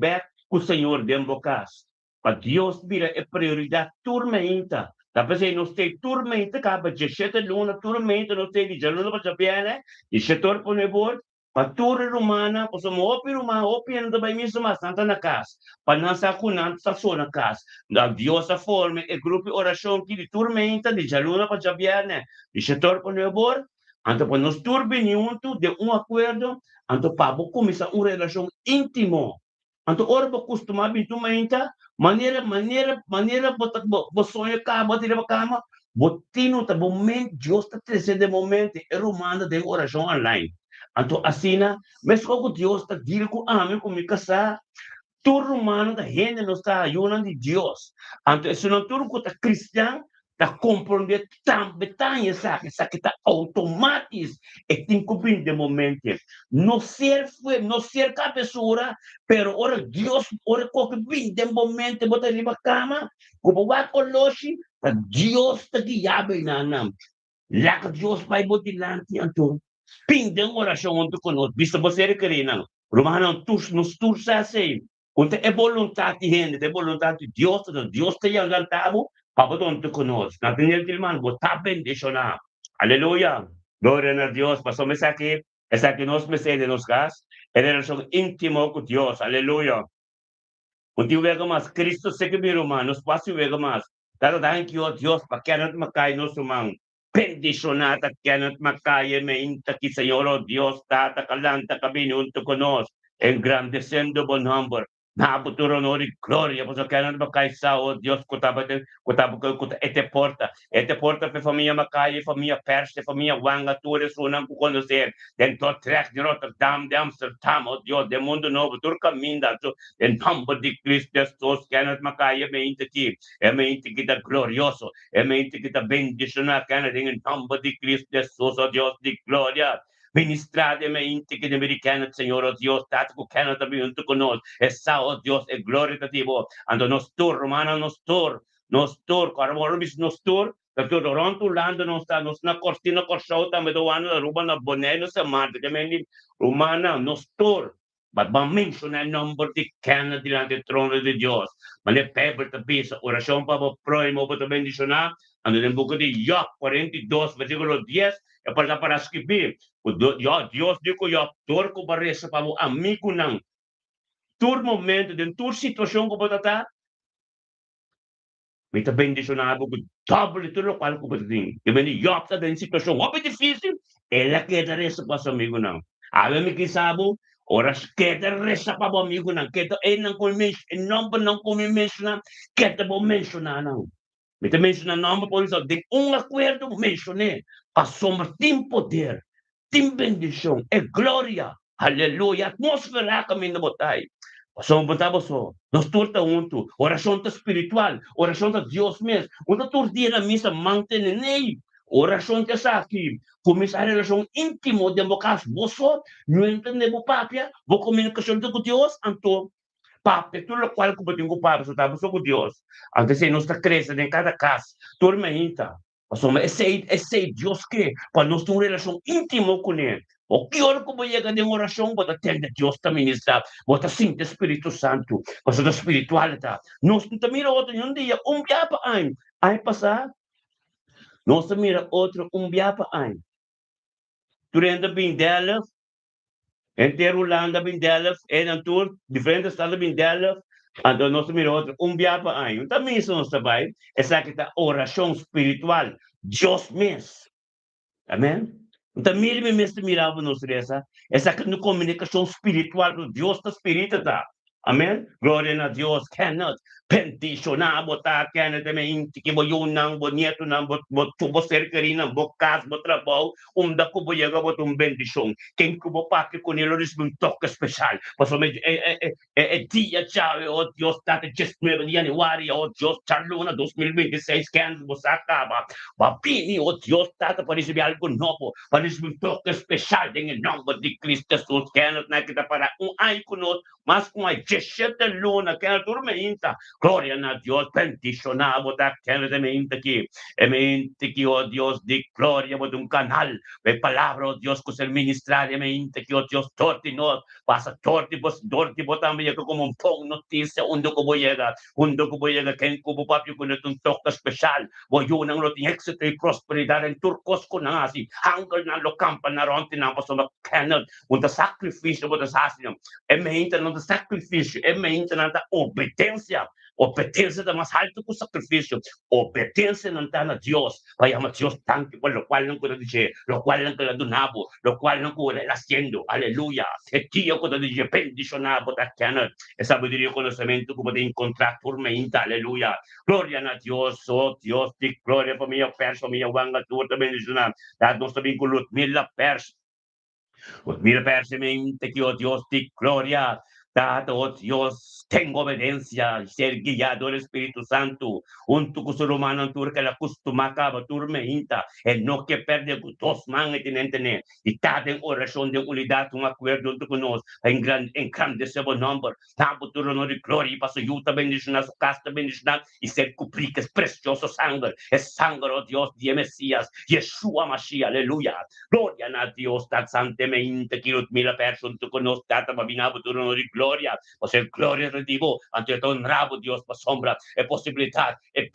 com o Senhor dentro da casa. Para Deus vira a prioridade tormenta. Talvez nós temos tormenta, acaba de chegar luna tormenta, nós temos de luna para saber, né? E setor por nebor, para torre romana, para somos opi romana, opi ainda bem mesmo, mas santa na casa. Para não sa kunan sa so na casa. Da Deus a forma, e grupo oração que de tormenta, de luna para saber, né? E setor por nebor, então para nós turbe junto de acordo. Anto pabo começa uma relação íntima. Anto ora bo costuma bintumenta, maneira bo sonha cá, bo tira cama, bo tino ta momento, Deus ta treze de momento, é romana de oração online. Anto assina, mas como Deus ta dir com amém com me casar, tu romano da gente não está ayunando de Deus. Anto se não tu ta cristão, ta compreender tão betânia essa que está automático e tem que de momento não ser cabeçura pero ora Deus ora qualquer bem de momento bota ali na cama como vai coloshi Deus te guiabe na nam lá que Deus vai botar diante anto pin de oração onde conosco visto você requerer não romano nos tus assim onde é vontade de gente é vontade de Deus te levantado para donde conosco na primeira irmão botar bendicionar aleluia glória a Deus pasamos aqui essa que nos mete de nos gas en relación íntimo con Dios, aleluya. Unti vega mas Cristo se que mi romano, spazio vega mas. Tata thank you Dios pa kanat makai no sumang. Bendicionata kanat makai me inta ki Señor oh Dios tata kalanta kabinunto konos. Engrandecendo bon number. Nabuturo nori gloria, pois kanat makai sa oh Dios kutaba ete porta pe família makai, família perse, família wanga tore sunang ku conocer. Den tot trek de Rotterdam, de Amsterdam, oh Dios, de mundo novo, turca minda, en nombre de Cristo Jesus, canet macaya me intiki, e me intiki da glorioso, e me intiki da bendicionar, canet en nombre de Cristo Jesus, oh Dios de gloria. Ministrade me intiki de americana, Señor, oh Dios, tático Canada junto con nos, esa, oh Dios, es gloritativo, ando nos tur, romana nos tur, carborbis nos tur, perché Toronto Lando non sta una cortina corsota me dovano rubano bonello sa marte che mendi umana no store ma menziona il nome di Canada delante del trono di Dio ma le pepe te pisa orazione pa proimo pa bendicionar ando nel buco di Job 42 versículo 10 e para scrivere Dios dico io torco barresa pa amico nang tur momento den tur situazione ko patata May bendicionado com double tudo qual que você tem. Eu me digo, da situação muito difícil, ela quer dar essa para o amigo não. A mim que sabe, horas quer dar essa para o amigo não. Quer ele não come, não come mencionar, quer te mencionar não. Me te mencionar não, por isso de acordo mencionei, passou tem poder, tem bendição, é glória, aleluia, atmosfera que me não botai. Pasamos botamos nos turta unto, oração espiritual, oração de Deus mesmo. Uma turdia na missa mantém nem oração que está aqui. Começar a relação íntima de boca, você não entende o papia, vou comunicação com Deus, então Papi, tudo o qual que eu tenho papo, só tava só com Deus. Antes de nós crescer em cada casa, turma ainda. Passou, esse Deus que, para nós ter uma relação íntima com Ele. O que hora que eu chego em oração, bota tende Deus está ministrar, bota sim Espírito Santo, passou da espiritualidade. Nós não mira outro um dia, dia para aí passar, nós mira outro dia para ano. Durante bem dela, inteiro Holanda bem dela, en tour, diferentes estados bem dela, então nós mira outro dia para ano. Também isso nós trabalha, essa que está oração espiritual, Deus mesmo. Amém? Então, mesmo mirava nos essa que no comunicação espiritual do Deus da Espírita, tá? Amém? Glória a Deus, cannot peticionar, botar, cannot, também, que yun nang, bonito nang, tubo serkari nang, bokas, trabalho, da kubo yaga, bendição. Quem kubo pa que com ele, eles um toque especial. Pastor, dia, chave, o Deus, data, just, Januário, o Deus, Charluna, 2026, can, você acaba. Papini, o Deus, data, para receber algo novo, para receber um toque especial, em nome de Cristo Jesus, cannot, na kita para ay kuno, mas com a gestão luna, que é dormenta, glória a Deus, bendicionado, da que é mente que, oh Deus, de glória, de um canal, de palavra, oh Deus, que se ministrar, é mente que, oh Deus, torte nós, passa torte, também, como um pão notícia, onde eu vou chegar, quem como papi, com um toque especial, vou yun ang loting êxito e prosperidade em turcos ko na assim, hanggang na locampa na ronti na paso na canal, unta sacrifício, unta sasinam, é mente não sacrifício, é mente não obediência. Obediência da mais alto que o sacrifício. Obediência não está na Deus. Vai amar Deus tanto, por lo cual não puedo dizer, lo cual não puedo donabo, lo cual não puedo haciendo. Aleluia. E Dio puedo dizer, bendicionado da cana. E sabedoria e conhecimento que pode encontrar turmenta. Aleluia. Glória a Deus, oh Deus, de glória para minha perso, minha wanga, tu também bendicionado. Dado nós também com Lutmila perso. Lutmila perso, mente que, oh Deus, de glória. Dado Dios, tengo obediencia, ser guiado del Espíritu Santo. Un tucusurumano turca la custumaka baturme inta, el no que perde dos man y tienen y cada en oración de unidad, un acuerdo con nos, en grandecebo nombre, tanto tu honor y gloria, y paso yuta bendición a su casta bendición, y ser cuplica es precioso sangre, es sangre, oh Dios, de Mesías, Yeshua Mashiach, aleluya. Gloria a Dios, tan santemente, quiero mira personas, tu conoces, tata, babinabo, tu honor y gloria, o sea, gloria de Dios, ante todo rabo Dios, por sombra, e posibilidad, e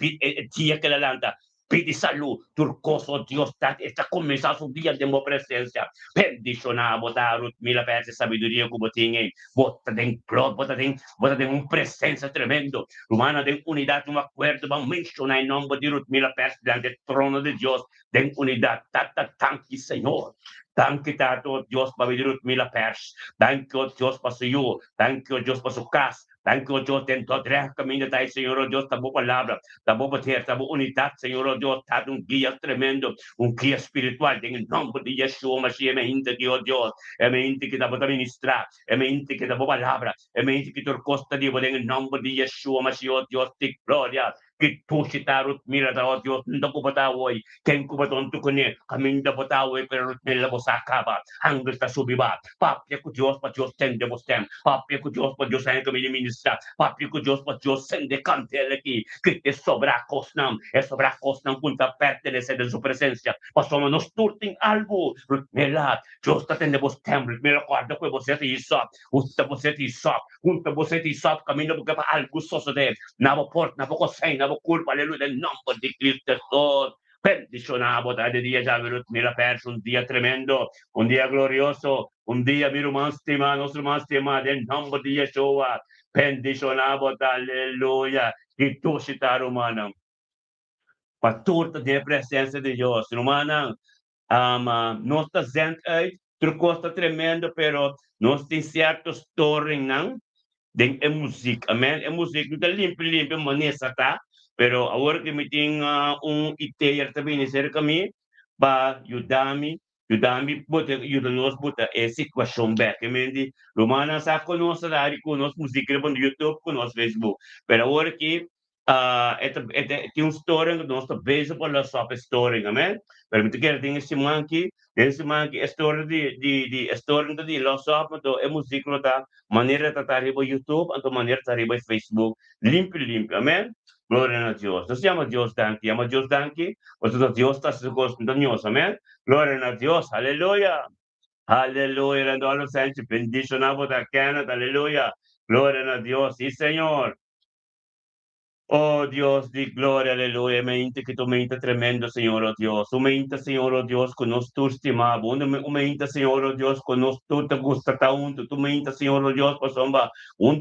día que la lanta, pide salud, turcoso Dios, está comenzando su día de mi presencia, bendicionado, dar mil veces sabiduría como tiene, bota de gloria, bota de una presencia tremendo, humana de unidad, un acuerdo, vamos a mencionar el nombre de mil veces delante del trono de Dios, de unidad, tanque Señor. Danke, Tato, Dios, para vivir mil pers. Danke, Dios, para su Danke, Dios, para su casa. Danke, Dios, dentro de camino de Señor, Dios, tamo palabra, tamo poder, tamo unidad, Señor, Dios, tato un guía tremendo, un guía espiritual, en el nombre de Yeshua, Mashiach, me inte, Dios, me inte que tamo ministrar, me inte que tamo palabra, me inte que tu costa, Dios, en el nombre de Yeshua, Mashiach, Dios, te gloria. Que tu citarut mira da Dios nda ko bataway ken ko baton tu kone kami nda bataway pero nila mo sakaba hanggang ta subiba papya ko Dios pa Dios tende mo stem papya ko Dios pa Dios ay kami ni ministra papya ko Dios pa Dios sende cantele ki que sobra cosnam punta pertenece de su presencia pasoma nos turting algo nela Dios ta tende mo stem mira guarda ko mo seti isop usta mo seti isop punta mo seti isop kami na pa algo sosode na port na ko say na culpa, aleluya, en nombre de Cristo Jesús. Bendicionado, de día ya mira perso, un día tremendo, un día glorioso, un día miro más estimado, nuestro más estimado, en nombre de Yeshua. Bendicionado, aleluya. Y tú citar humana. Pastor de presença de Deus, humana, nós está dizendo aí, trucosta tremendo, pero nós tem certos torres, não? Den música, amém? É música, não está limpo, manesa, tá? Pero agora que me tem ideia também ser kami ba yudami bota yuda nos bota é situação back mendi romana sa conosce dari conos música no YouTube conos Facebook pero agora que tem um story que nós estamos base pela sua story, amém? Permite que tenha esse manque, a história de história de lá só, então é música da maneira de estar no YouTube, então maneira de estar no Facebook, limpo, amém? Glória a Deus. Nós chamamos Deus danke, ou seja, Deus está se gostando de nós, amém? Glória a Deus, aleluia. Aleluia, Randolph Sánchez, bendicionamos a Canadá, aleluia. Glória a Deus, sí, Señor. Oh Dios de gloria, aleluya, mente que tu mente tremendo, Señor, oh Dios, tu mente, Señor, oh Dios, con nos tu estimado, tu mente, Señor, oh Dios, con nos tu te gusta ta tu mente, Señor, oh Dios, pasomba,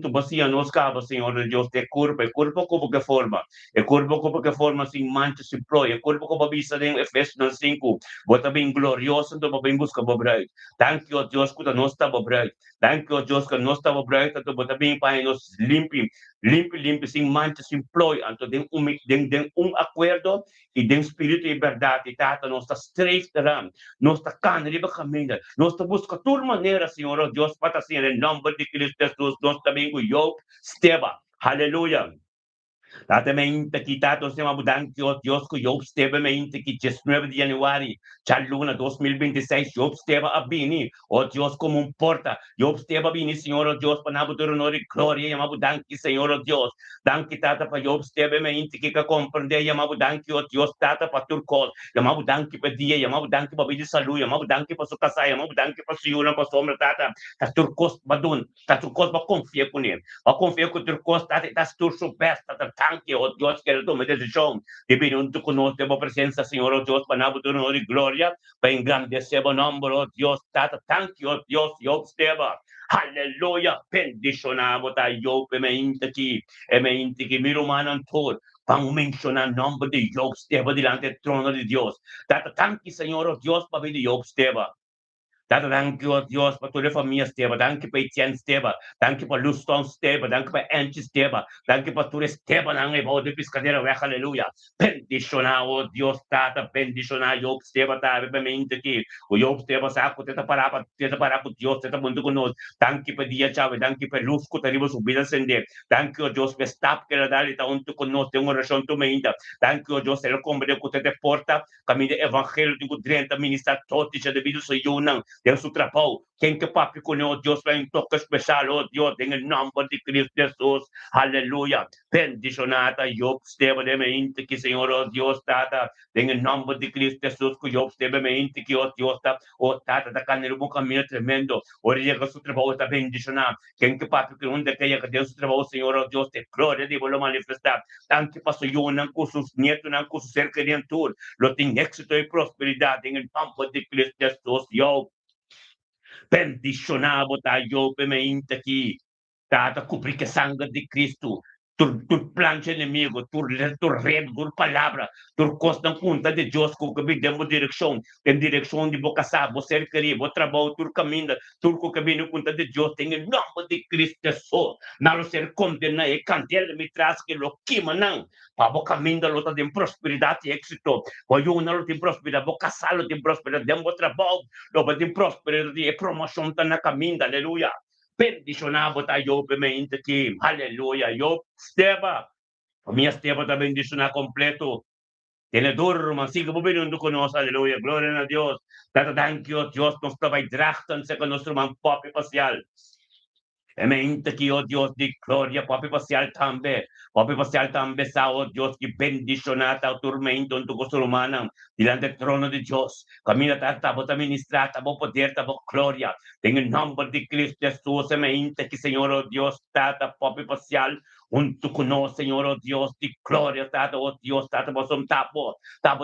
tu vacía nos cava, Señor, oh Dios, de curva como que forma, curva como que forma, sin mancha, sin proia, curva como visa de Efesios 5, bota bem glorioso, tu bem busca bobrai, thank you, oh Dios, que nós está bobrai, thank you, oh Dios, que nós está bobrai, tu bota bem, Pai, nos limpo, sem mancha, sem ploy, então tem acordo e tem espírito de verdade, tata, nós está straight ram, nós está canriba caminho, nós está busca toda maneira, Senhor, oh Deus, para assim, em nome de Cristo Jesus, nós também com eu, esteva, aleluia. Tatamente quitado se mabudang Dios ko Job steba mente que 19 de januário, chaluna 2026, Job steba abini, o Dios como um porta, Job steba abini, Senhor, o Dios, panabudor honor e glória, yamabudang que Senhor, o Dios, danke tata pa Job steba mente que compreender, yamabudang que o Dios tata pa turcol, yamabudang que pa dia, yamabudang que pa bidi salu, yamabudang que pa sukasay, yamabudang que pa siyuna pa sombra tata, tas turcos badun, tas turcos ba confia com ele, ba confia com turcos tata, tas tur supesta, tanque, oh Dios, que tome decisão, de vir junto conosco, a presença, Senhor, oh Deus, para nabo honor e glória, para engrandecer o nome, oh Deus, tata, tanque, oh Deus, eu esteva, aleluia, bendicionamos, tá, eu, e me inte que miro manantor, para mencionar o nome de eu esteva diante do trono de Deus, tata, tanque, Senhor, oh Deus, para vir eu esteva. Data danke oh Dios para toda a família Steba, danke para Etienne Steba, danke para Luston Steba, danke para Angie Steba, danke para toda Steba, danke para o pescadeira, aleluia. Bendicionar, oh Dios, tata, bendicionar, Job Steba, tá, obviamente aqui, o Job Steba, saco, tenta parar com Deus, tenta muito conosco, danke para dia chave, danke para luz, que arriba subir ascender, danke oh Dios, para stop que ela dá, está junto conosco, tem uma oração tu ainda, danke oh Dios, ela compra que te porta, caminho do evangelho, de 30 ministra, todos, já devido ser eu não, Deus o trabalho, quem que papi com o Deus vai em toque especial, oh Deus, em nome de Cristo Jesus, aleluia, bendicionada, Job esteve de mente que Senhor, oh Deus, tata, em nome de Cristo Jesus, que Job esteve de mente que, oh Deus, oh tata, da caneiro um caminho tremendo, origem que o trabalho está bendicionado, quem que papi que onde que Deus o trabalho, Senhor, oh Deus, te glória de volo manifestar, tanto passou eu não com seus netos, não com ser criatura, lo tem êxito e prosperidade, em nome de Cristo Jesus, eu bendicionado tá eu mente aqui tá cobrir que sangue de Cristo tu plancha inimigo tu rede tu palavra tu costa conta de Deus com que demos direção tem direção de boca sabe você querer o trabalho tu caminho tu com que vem conta de Deus tem em nome de Cristo Jesus não ser condena e candela me traz que lo queima não para boca caminho lo tem prosperidade e êxito o eu não tem prosperidade boca salo tem prosperidade demos trabalho lo tem prosperidade e promoção tá na caminho aleluia bendicionado tá eu mente aqui aleluia eu esteva a minha esteva tá bendicionado completo tiene durma siga bubinando conosco aleluia glória a Deus tata thank you Deus nos estava hidratan se con nostro man papi parcial e mente que oh Deus de glória papi parcial tambe sa oh Deus que bendicionata o tormento tu costo humana dilante del trono de Deus camina tata bota ministrata bo poder ta bo glória tem em nome de Cristo Jesus e mente que Senhor oh Deus tata papi parcial junto conosco Senhor oh Deus de glória tata oh Deus tata bo som tabo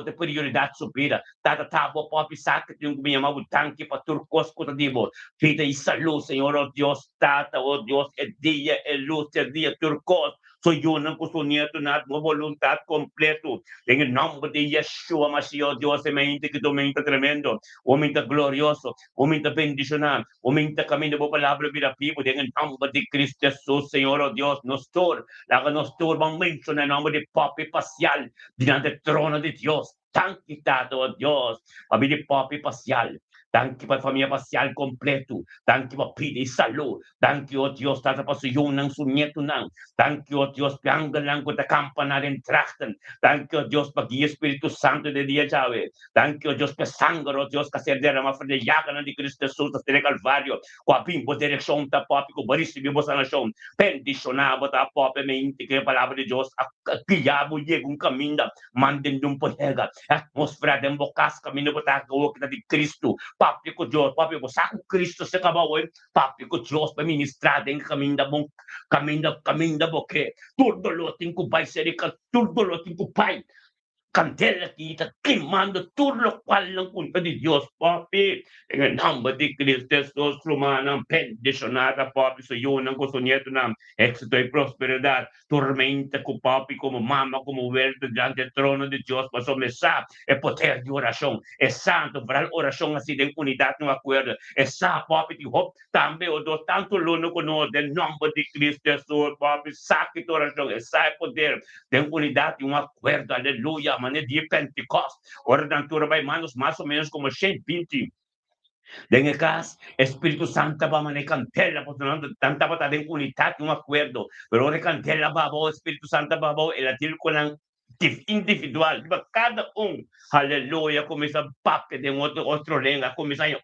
de prioridade subida tata tabo papi saca de minha mão tanque para turcos cotadibo vida e saúde Senhor oh Deus tata oh Deus é dia é luz é dia turcos soy yo não custo nieto na voluntad completo en el nombre de Yeshua Mashiach Dios mente que domina tremendo aumenta glorioso aumenta bendicional aumenta camino por palabra vida vivo en el nombre de Cristo Jesús Señor oh Dios nos tor la nos tor vamos mencionar el nombre de Papi Parcial diante del trono de Dios Thank you, Tato, oh Diyos. Pabili Poppy Pasyal. Thank you pa familia Pasyal kompleto. Thank you pa Pidi Salu. Thank you, oh Diyos, Tata pa suyo ng sunyeto nang. Thank you, oh Diyos, pianggalan ko ta kampa rin trachten. Thank you, oh Diyos, pag Espiritu Santo de Dia Chave. Thank you, oh Diyos, pe sangro, oh Diyos, kasi dera mafreyakan di Cristo Jesus sa Tele Calvario. Kwa bimbo direksyon ta Poppy ko, baris bimbo sa nasyon. Bendicionabo ta Poppy, may inti kayo palabra de Diyos. Kiyabo yegong kaminda. Manden dum po hega. Atmosfera den bokas kami na bata ko kita di Cristo. Papi ko Diyos, papi ko sa Cristo sa kabawoy. Papi ko Diyos, paministrada ng kaminda mong kaminda boke. Turdolotin ko bay serika, turdolotin ko bay. Candela kita quemando todo lo cual la culpa de Dios, papi. En el nombre de Cristo Jesús, romana, pendicionada, papi, soy yo, no con nieto, éxito y prosperidad, tormenta con papi, como mamá, como verde, delante del trono de Dios, pasó mesa, el poder de oración, es santo, para la oración así de unidad, no acuerdo, es sa, papi, de hop, también, o dos, tanto lo no conozco, del nombre de Cristo Jesús, papi, saque tu oración, es sa, el poder, de unidad y un acuerdo, aleluya, maneira de Pentecoste, ora dantura vai manos mais ou menos como 120. Dentro casa, Espírito Santo va a cantela, porque não tanta bata de unidade, um acordo, pero ora cantela babo, Espírito Santo babo, ela tira com individual, cada aleluia, começa a papo de outro língua, começa em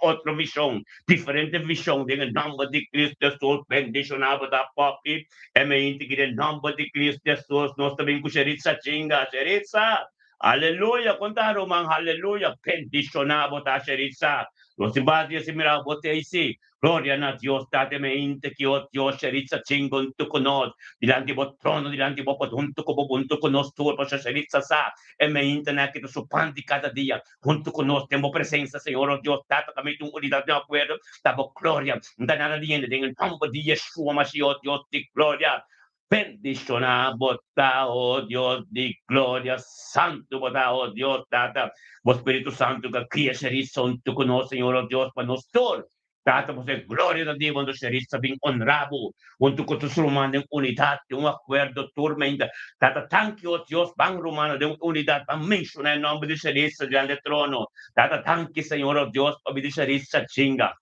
outra visão, diferente visão, de nome de Cristo Jesus, bendicionado da papi, é me integre em nome de Cristo Jesus, nós também com xeritza chinga, xeritza, aleluia, contaram, man, aleluia, bendicionado da xeritza, nós embaixo se mira, botei sim, gloria a Dios, dateme inte que o Dios xeritza chingon tu conod, dilanti bo trono, dilanti bo junto con nos tu, por xeritza sa, e me inte na que tu supandi cada dia, junto con nos, temos presença, Senhor, oh Deus, tata também tu unidade de acordo, tamo glória, não dá nada de ainda, em nome de Yeshua, mas oh Deus, de glória, bendicionar, botar, oh Deus, de glória, santo, botar, oh Deus, tata, o Espírito Santo que cria xeritza junto con nos, Senhor, oh Deus, para nos todos, Tata você glória a Deus quando xerista bem honrado, quando que os romanos em unidade, um acordo tormenta. Tata thank you Deus, bang romano de unidade, para mencionar o nome de xerista diante do trono. Tata thank you Senhor Deus, para me xerista chinga.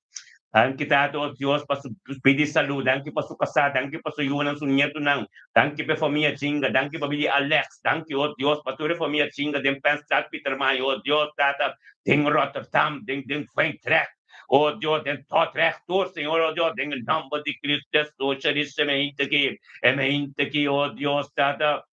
Thank you Tato Deus para pedir saúde, thank you para sua casa, thank you para sua yunan sua neto nang, thank you para família chinga, thank you para bilhi Alex, thank you Deus para tua família chinga, dem pensar Peter Mayo, Deus Tata, tem Rotterdam, tem Frankrijk. Oh Dios, den tot rector, Señor, oh Dios, en el nombre de Cristo Jesús, e me inte que, oh Dios, tata,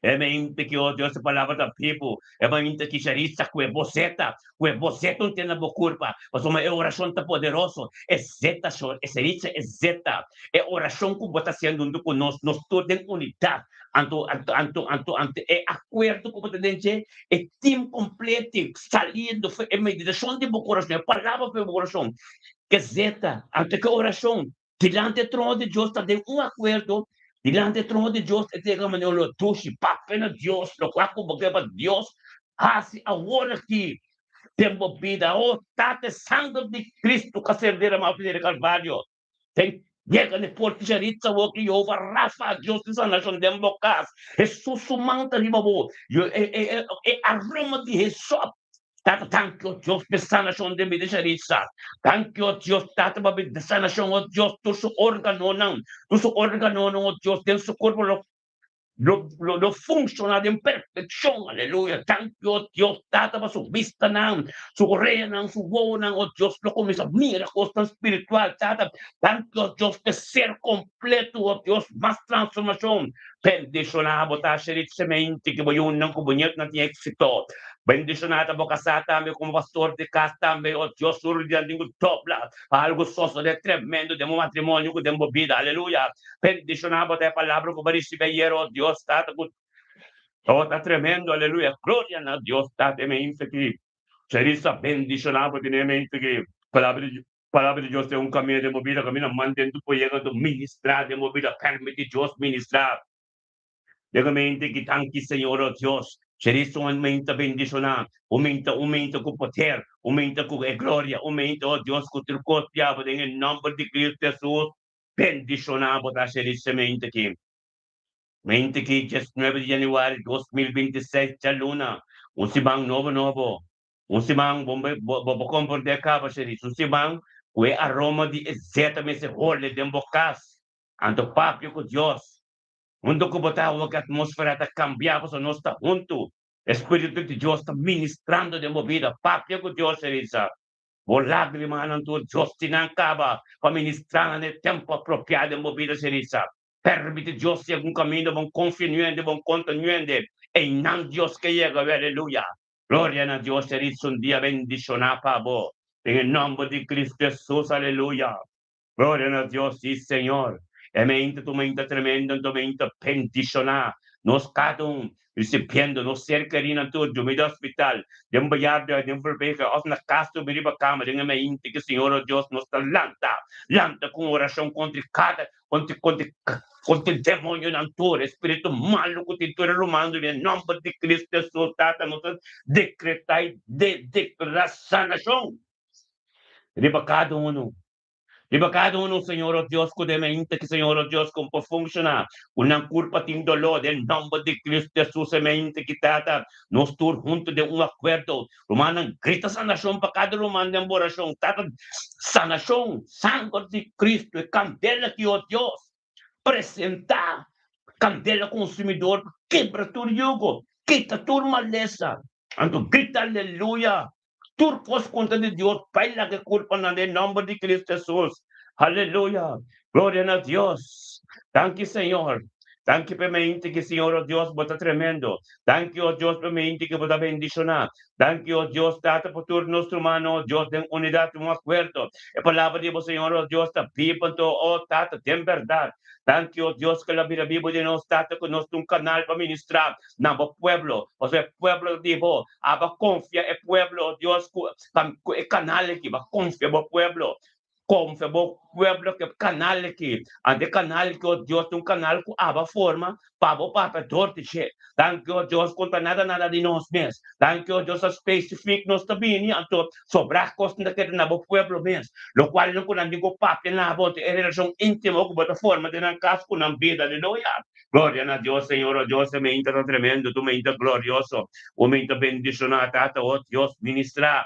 e me inte que, oh Dios, a palavra da people, e me inte que xerista, que você não tem na boa culpa, mas uma oração tá poderoso, é zeta, é xerista, é zeta, é oração que você está sendo conosco, nós todos em unidade, é acordo com você gente, é time completo, saliendo, é meditação de meu coração, é palavra para meu coração, que zeta, ante que oração, diante do trono de Deus, está de acordo, diante do trono de Deus, entregamos o tuxi, papel de Deus, lo cual como que Deus, hace agora que temos vida, oh, tate sangue de Cristo, que servira mal de Calvário, tem Llega ne porti jaritza wo ki over Rafa justice na son dem bokas. Jesus sumanta di babo. Yo aroma di hesop. Tata thank you Dios pesana son dem de jaritza. Thank you Dios tata babi desana son o Dios tu su organo nang. Tu su organo no Dios den su corpo lo funciona en perfección, aleluya. Thank you, Dios, tata para su vista, su correa, su voz, oh Dios, lo comienza, mira, cosa espiritual, tata. Thank you, Dios, de ser completo, oh Dios, más transformación. Bendicionado, botar semente que voy a un bonito, no tiene éxito. Bendicionado, boca sata, como pastor de casa, também, oh Dios, sur de algo top, algo soso de tremendo, de un matrimonio, de una vida, aleluya. Bendicionado, botar a palavra que vai receber, oh Dios, está tremendo, aleluia. Glória a Deus, está temente que seria bendicionado temente que palavra de Deus tem caminho de movida, caminho mantendo o projeto ministrar de movida, permite Deus ministrar. Legalmente que tanque Senhor, oh Deus, seria aumenta bendicionar, aumenta com poder, aumenta com glória, aumenta, oh Deus, com o teu corpo, em nome de Cristo Jesus, bendicionado, botar seria semente aqui. 20 que 19 de January 2026 cha luna. Usimang novo. Usimang bombo de acaba seri. Usimang kue aroma de exatamente role de bocas. Anto papio com Deus. Mundo que botava que a atmosfera está cambiando, só nós está junto. Espírito de Deus está ministrando de movida. Papio com Deus seri. O lágrima não tu Deus te não acaba para ministrar no tempo apropriado de movida seri. Permite Deus ter um caminho bom confiante, bom continuante. Em nome de Deus que chega, aleluia. Glória a Deus, seria um dia bendicionado para vos. Em nome de Cristo Jesus, aleluia. Glória a Deus, sim, Senhor. É tu mente tremendo, tu mente bendicionar. Nós cada recipiendo, nós cercarina tudo, de meio hospital, de bayar, de verbeca, of na casa, de riba cama, de mente que Senhor, oh Deus, nos lanta com oração contra demônio na tua, espírito malo que te tua rumando, em nome de Cristo Jesus, tata, nós decretar de declarar sanação. Riba cada Senhor, oh Deus, que mente que Senhor, oh Deus, como para funcionar. Unang culpa ting dolor, em nome de Cristo Jesus, mente que tata, nós todos juntos de acordo. Romanang, grita sanação para cada romano de oração. Tata, sanação, sangue de Cristo, e candela que, oh Deus, presentar, candela consumidor, quebra tudo jugo, quita tudo maleza. Anto, grita aleluia. Turcos contra de Dios, baila que culpa en el nombre de Cristo Jesús. Aleluya. Gloria a Dios. Thank you, Señor. Thank you, mente que Señor, oh Dios, bota tremendo. Thank you, oh Dios, mente que bota bendicionar. Thank you, oh Dios, data por todo nuestro hermano, oh Dios, de unidad, un acuerdo. La palabra de Señor, oh Dios, está viva, oh Tata, de verdad. Thank you, oh Dios, que la vida viva de nos Tata, que nos un canal para ministrar. Namo pueblo, o sea, pueblo dijo, aba confia el pueblo, Dios, el canal que va confia el pueblo. Confia el pueblo que canal que, ante canal que Dios un canal que aba forma, pavo papa tortiche. Thank you, Dios, conta nada de nós mesmos. Thank you, Dios, específico nos também, anto sobrar costa que na pueblo mesmo. Lo qual não quando digo papo na bote, é relação íntima com a forma de na casa com a vida, aleluia. Glória a Deus, Senhor, oh Deus, me entra tremendo, tu me entra glorioso, o me entra bendicionado, tata, oh Deus, ministrar.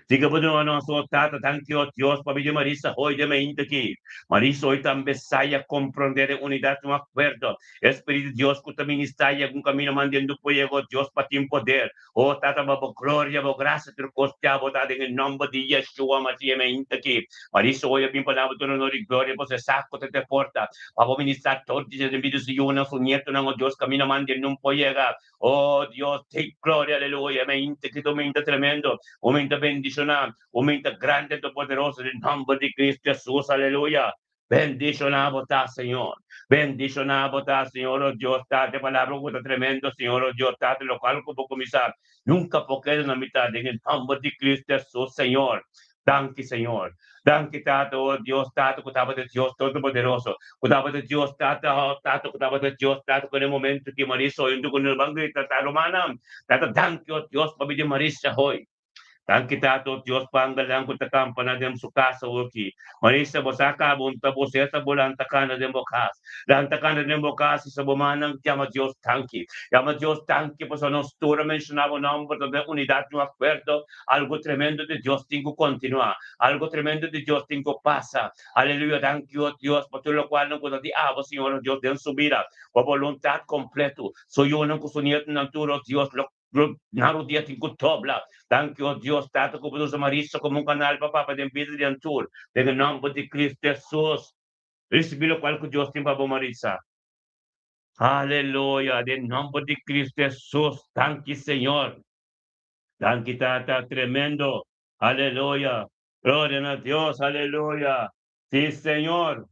Siga po doon ang so tata, thank you, Dios, pabili Marisa, hoy de mente aquí. Marisa, hoy tan besaya, comprender unidad, un acuerdo. Espíritu Dios, que también está ahí, un camino mandiendo fuego, Dios, para ti poder. Oh, tata, babo, gloria, babo, gracia, tu costa, tata, en el nombre de Yeshua, Mashiach, mente aquí. Marisa, hoy, bien palabra, tu honor y gloria, pues, saco, te porta. Pabo, ministrar, todo, dice, en video, si yo, no, su nieto, no, Dios, camino mandiendo un fuego. Oh, Dios, te gloria, aleluya, mente, que tu mente tremendo. Aumenta bendicionar, aumenta grande e poderoso em nome de Cristo Jesus, aleluia. Bendicionado está, Senhor. Bendicionado está, Senhor, oh Deus, está. De palavra que está tremendo, Senhor, oh Deus, está. De local que vou começar. Nunca porque na metade, em nome de Cristo Jesus, Senhor. Danke, Senhor. Danke, Tato, oh Deus, Tato, que estava de Deus Todo-Poderoso. Que estava de Deus, Tato, oh, Tato, que estava de Deus, Tato, que no momento que Marisa, hoy, que no bango, Tato, Romana. Tato, danke, oh Deus, pabili Marisa, hoy. Tangki tato Diyos panggalang kutakam panadem sukasa uki. Marisa bosaka bunta bosesa bulan takana dem bokas. Dan takana dem bokas sa bumanang yama Diyos tangki. Yama Diyos tangki po sa nostura mencionaba nombre de unidad no acuerdo. Algo tremendo de Dios tengo continua. Algo tremendo de Dios tengo pasa. Aleluya, thank you Dios por todo lo cual no puedo abo Señor Dios de su vida. Por voluntad completo. Soy yo no kusuniet naturo Dios lo naru dia tingko tobla. Thank you, Dios, tato ko po sa Marisa como un canal pa papa den vida de antur. En el nombre de Cristo Jesús. Recibe lo cual que Dios tiene para Marisa. Aleluya, en nombre de Cristo Jesús. Thank you, Señor. Thank you, tata, tremendo. Aleluya. Gloria a Dios, aleluya. Sí, Señor.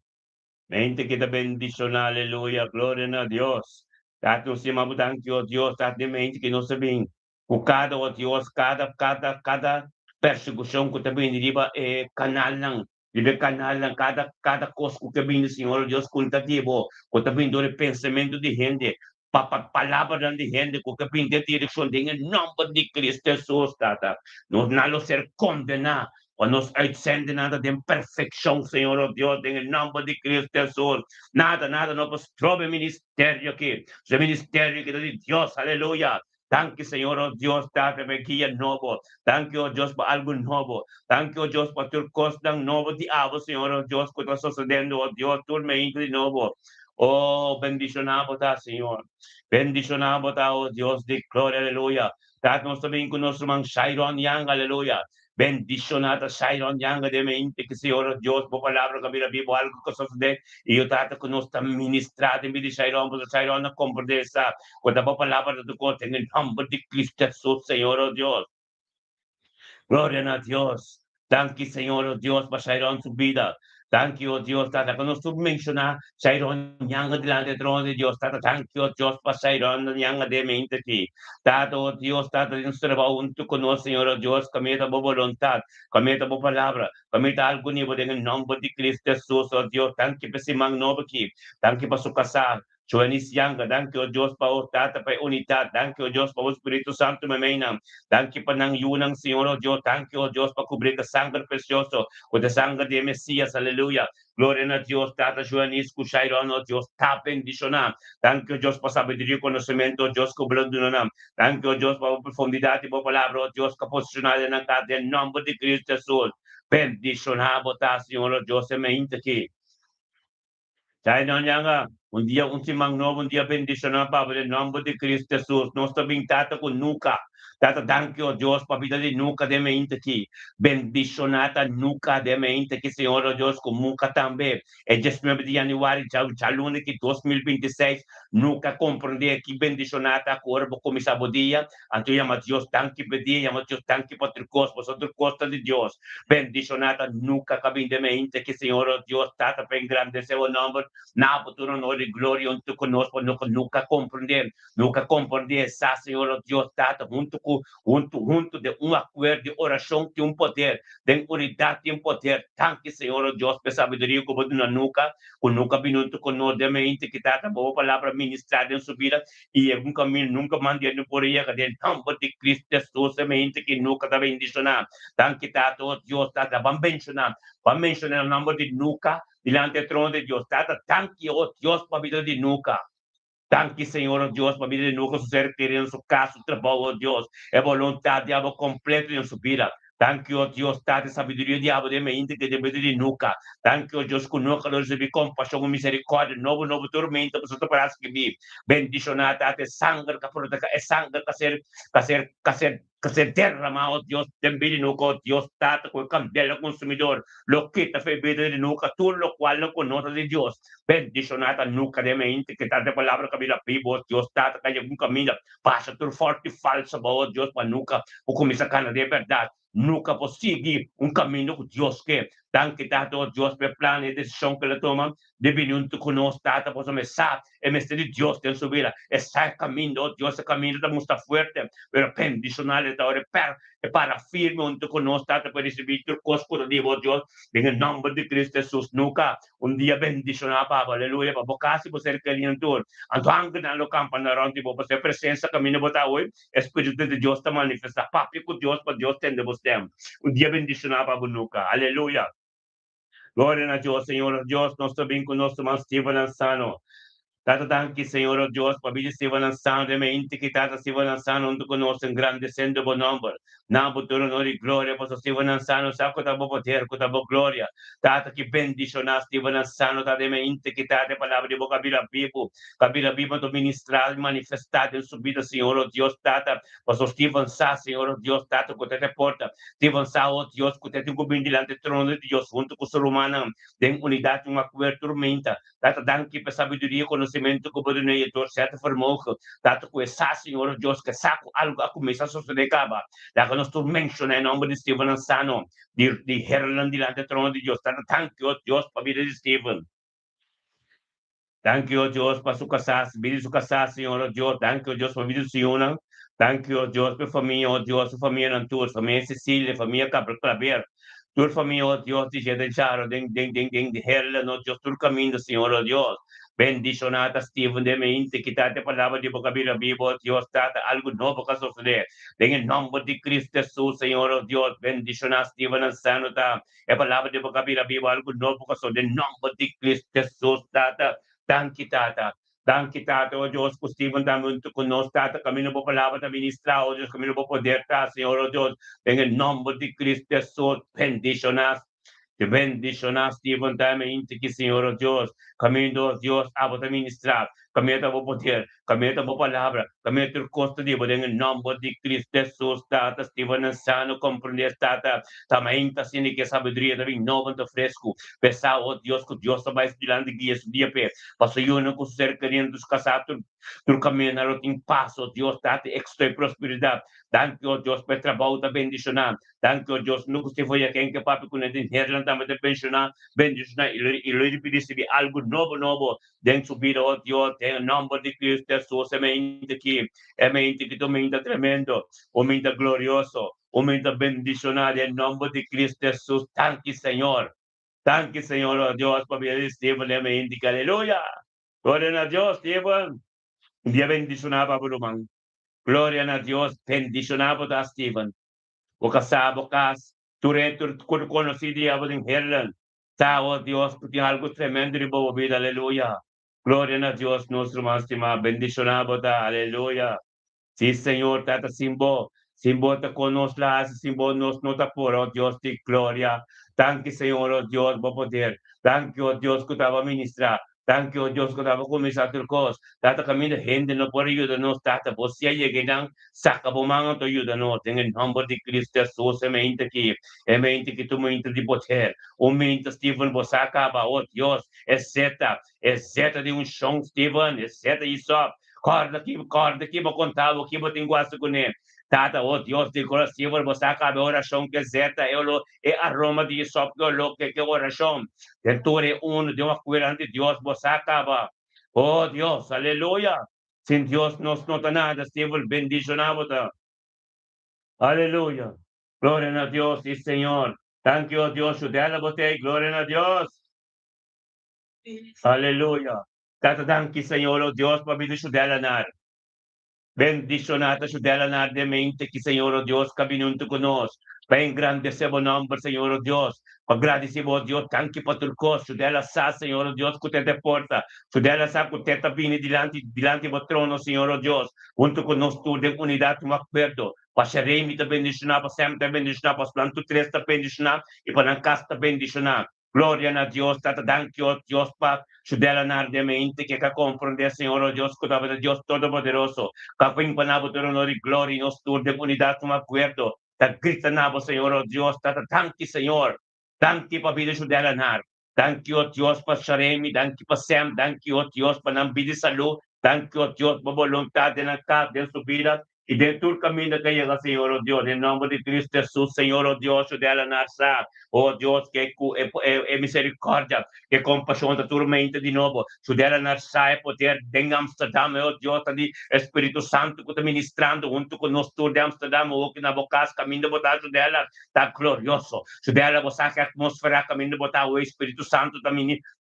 Mente que te bendición, aleluya. Gloria a Dios. Tato si mabutang Dios, tato mente que não sabem. O cada, oh Deus, cada persecução que também deriva canal lang. Deriva canal lang, cada coisa que vem, Senhor Deus, contativo, que também do pensamento de gente, palavra de gente, que vem de direção de em nome de Cristo Jesus, tata. Nós não ser condenar, O nos uitzende nada de perfeição, Senhor, ó Deus, em nome de Cristo Jesus. Nada, não nos trobe ministério aqui. O ministério que de Deus, aleluia. Thank you, Senhor, oh Dios, date me guia novo. Thank you, oh Dios, por algo novo. Thank you, oh Dios, por tu costa novo diabo, Senhor, oh Dios, que está sucedendo, oh Dios, tu me de novo. Oh, bendicionado tá, Senhor. Bendicionado tá, oh Dios, de glória, aleluia. Date nós também com nosso irmão Shairon Yang, aleluia. Bendicionada Shairon Yang, de mente que, Senhor, oh Dios, por palavra que mira vivo, algo que sucede. E eu tata que nós estamos ministrado, em Shairon, porque Shairon não compreende essa. Quando a palavra do Deus, em nome de Cristo Jesus, Senhor, oh Dios. Gloria a Dios. Thank you, Señor, oh Dios, para Shairon su vida. Thank you, oh Dios, Tata, cuando tú mencionas Shairon Yang delante del trono de Dios, Tata, thank you, oh Dios, para Shairon Yang de mente aquí. Tata, oh Dios, Tata, en su trabajo junto con nosotros, Señor, oh Dios, camita por voluntad, camita por palabra, camita algo nivel en el nombre de Cristo Jesús, oh Dios, thank you, para si magnob aquí, thank you, para su casa. Joanis Yang, thank you, oh Dios, para Tata, para unidad, thank you, oh Dios, para Espíritu Santo, mamena. Thank you pa ng yunang Señor, oh Dios. Thank you, oh Dios, pa cubrir ka sangre precioso, con la sangre de Mesías, aleluya. Gloria a Dios, Tata Joanis, Kushairon, oh Dios, ta bendición. Thank you, Dios, pa sabiduría y conocimiento, Dios, kublando na. Thank you, Dios, pa profundidad y pa palabra, oh Dios, ka posicionada ng en nombre de Cristo Jesús. Bendicionado, ta, Señor, oh Dios, se me aquí. Tayo nga, un día un simang novo, un día bendicionado, Padre, en nombre de Cristo Jesús. Nos también tata con nuca. Tata, thank you, Dios, para vida de nuca de mente aquí. Bendicionada nuca de mente aquí, Señor, oh Dios, con nuca también. El 19 de januário, ya lunes que 2026, nuca comprende aquí, bendicionada, cuerpo como sabodía. Anto llama Dios, thank you, pedía, llama Dios, thank you, por tu costa de Dios. Bendicionada nuca cabin de mente que, Señor, oh Dios, tata, para engrandecer o nombre. Na futuro no de gloria unto conosco, nunca compreender essa, Senhor, oh Deus, Tata, junto de um acordo de oração, de poder, de unidade, de poder. Tanque, Senhor, oh Deus, pela sabedoria que você nunca minuto conosco, de mente que Tata, boa palavra ministrada em sua vida, e um caminho nunca mandando por aí, de nome de Cristo Jesus, mente que nunca está bendicionado. Tanque, Tata, oh Deus, Tata, vamos mencionar o nome de nunca, delante del trono de Dios. Tata, thank you, oh Dios, para vida de nunca. Thank you, Senhor, oh Deus, para vida de nunca, su ser querido, su casa, su trabajo, oh Dios. É voluntade, diabo, completo em sua vida. Thank you, oh Dios, Tata, sabedoria, diabo, de mente que de vida de nunca. Thank you, oh Deus, que nunca nos recebi compaixão, misericórdia, novo tormento, para você para que vi. Bendicionar, Tata, sangue, que sangue, que se derrama, oh Dios, também no oh Dios, Tata, com o candela consumidor, lo quita fe vida de nunca, tu lo cual no conoce de Dios. Bendicionada nunca de mente, que tanta palavra que vira vivo, Dios, Tata, que algum caminho, passa por forte e falsa, oh Dios, para nunca, o começar a de verdade. Nunca possível caminho que Deus quer. Tanto Tata, Deus, per plano e decisão que ele toma, deve junto conosco, Tata, possa começar, é mestre de Deus, tem sua vida, é sai caminho, Deus, é caminho, da musta forte, pero bendicionar, é para firme junto conosco, Tata, para receber o cospo de Deus, em nome de Cristo Jesus, nunca, dia bendicionar, Papa, aleluia, para bocar se você quer liantur, então, anga na lo campo, na ronde, para você presença, caminho, botar hoje, Espírito de Deus, está manifestar, papi, com Deus, para Deus, tende você. Dia bendicionar, Papa, nunca, aleluia. Glória a Deus, Senhor Deus, nós também com nosso irmão Steven Lanzano. Tata, thank you, Senhor oh Dios, para vida Steven Lanzano, de mente que Tata Steven Lanzano, junto conosco, engrandecendo o nome. Na futuro, no de glória, para Steven Lanzano, saco da boa poder, com da boa glória. Tata, que bendicionar Steven Lanzano, Tata, de mente que Tata, palavra de boca, cabila viva, do ministrar, manifestar em sua vida, Senhor oh Dios, Tata, para Steven Sá, Senhor oh Dios, Tata, que te porta, Steven Sá, oh Dios, que te tem que vir diante do trono de Deus, junto com o ser humano, tem unidade, uma cobertura, Tata, thank you, para sabedoria, conhecimento, que pode não ir a certa vermogen, Tata, que essa, Senhor Deus, que saco algo a começar a suceder, Tata, nós tu menciona em nome de Steven Lanzano, de Herland, diante do trono de Deus, Tata, thank you, Deus, para a vida de Steven. Thank you, Deus, para sua casa, vida de sua casa, Senhor Deus, thank you, Deus, para a vida de Siona, thank you, Deus, para a família, oh Deus, a família Nantur, família Cecília, família Claver, tua família, oh Deus, de Jaro, de Herland, oh Deus, todo caminho, Senhor Deus, Bendicionata Stephen de mente que tate palavra de boca bíblia Bíblia, Deus tata algo novo que suceder. Em nome de Cristo Jesus, Senhor, oh Deus, bendicionar Stephen Sano, tá? É palavra de boca bíblia Bíblia, algo novo que suceder. Em nome de Cristo Jesus, tata. Thank tata. Thank tata, oh Deus, por Stephen da muito conosco, tata, caminho por palavra da ministrar, oh Deus, caminho por poder, tá, Senhor, oh Deus, em nome de Cristo Jesus, bendicionar. Te bendicionar, Stephen, também, que Senhor, oh Deus, caminho, oh Deus, a você ministrar, caminho a poder, caminho a palavra, caminho a custo de poder, em nome de Cristo Jesus, tata, Stephen, sano, compreender, tata, também, tá, sendo que sabedoria, também, novo, fresco, pensar, oh Deus, que Deus vai estilando guia, dia, pé, passo eu não com ser querendo dos casados, tu caminho, não tem passo, Deus, tata, extra prosperidade, danke, oh Deus, para trabalho, tá bendicionar, danke, oh Deus, nunca se foi a quem que papi com ele, Herland, também, tá bendicionar, ele pedir algo novo, dentro subir, oh Deus, em nome de Cristo Jesus, semente que tu mente tremendo, o mente glorioso, o mente bendicionado, em nome de Cristo Jesus, thank you, Senhor, oh Deus, por ver Stephen, mente, aleluya, gloria a Dios, Stephen, dia bendicionado, Bruman, gloria a Dios, bendicionado, Stephen, o kasabo kas, tu conocido en Herland, oh Dios, porque algo tremendo de boa vida, aleluya. Gloria a Dios, nuestro más estimado, bendicionado, aleluya. Sí, Señor, tata simbo te conos la simbo nos nota por, oh Dios, de gloria. Thank you, Señor, oh Dios, por poder. Thank you, oh Dios, que estaba ministrar. Thank you, oh Dios, que estaba começar a cos. Tata caminho gente no por ayuda nos, tata, você llegue nang saca bomanga to ayuda no. En el nombre de Cristo Jesus, é mente que tu mente de poder. O mente Stephen, você acaba, oh Dios, é zeta de chão, Stephen, é zeta isso. Corda aqui, vou contar, aqui vou ter guasto com ele. Tata, oh Deus, de coração, você acaba a oração que zeta, é aroma de só que eu que oração. Dentro é de uma coisa ante Deus, você acaba. Oh Deus, aleluia. Sem Deus não está nada, Steve, bendicionado. Aleluia. Glória a Deus, sí, Senhor. Thank you, Deus, dela você, glória a Deus. Aleluia. Tata, thank you, Senhor, oh Deus, para me deixar dela nar. Bendicionata su della nardemente che Signor oh Dios caminando con nos. Ben grande se bon nombre, Signor oh Dios. Agradecido, Dios, tanto para tu costo, della sa, Signor oh Dios, que te porta. Su della sa, que te vini dilante do trono, Signor oh Dios. Junto con nos tu de unidade, um acordo. Pasharemi te bendicionar, para sempre te bendicionar, para plantu tres te bendicionar, e para a casa te bendicionar. Gloria a Dios, tata danke oh Dios, pa, su della nardemente che comprende, Signor oh Dios, que de Dios Todopoderoso. Kaping panabo to honor y gloria nos tur de unidad un acuerdo. Ta grita nabo, Señor, oh Dios, ta thank you, Señor. Thank you, pa vida sudelanar. Thank you, oh Dios, pa Sharemi. Thank you, pa Sam. Thank you, oh Dios, pa nambidi salud. Thank you, oh Dios, pa voluntad de nacar de su vida. Y de tu camino que llega, Señor, oh Dios, en nombre de Cristo Jesús, Señor, oh Dios, sudelanar sa. Oh Dios, que é misericórdia, que compaixão da tua mente de novo. Sudela na saia poder de Amsterdam, oh Deus, ali Espírito Santo que está ministrando junto com nós de Amsterdam, o que na boca caminho botar sudela tá glorioso. Sudela você que a atmosfera caminho botar o Espírito Santo está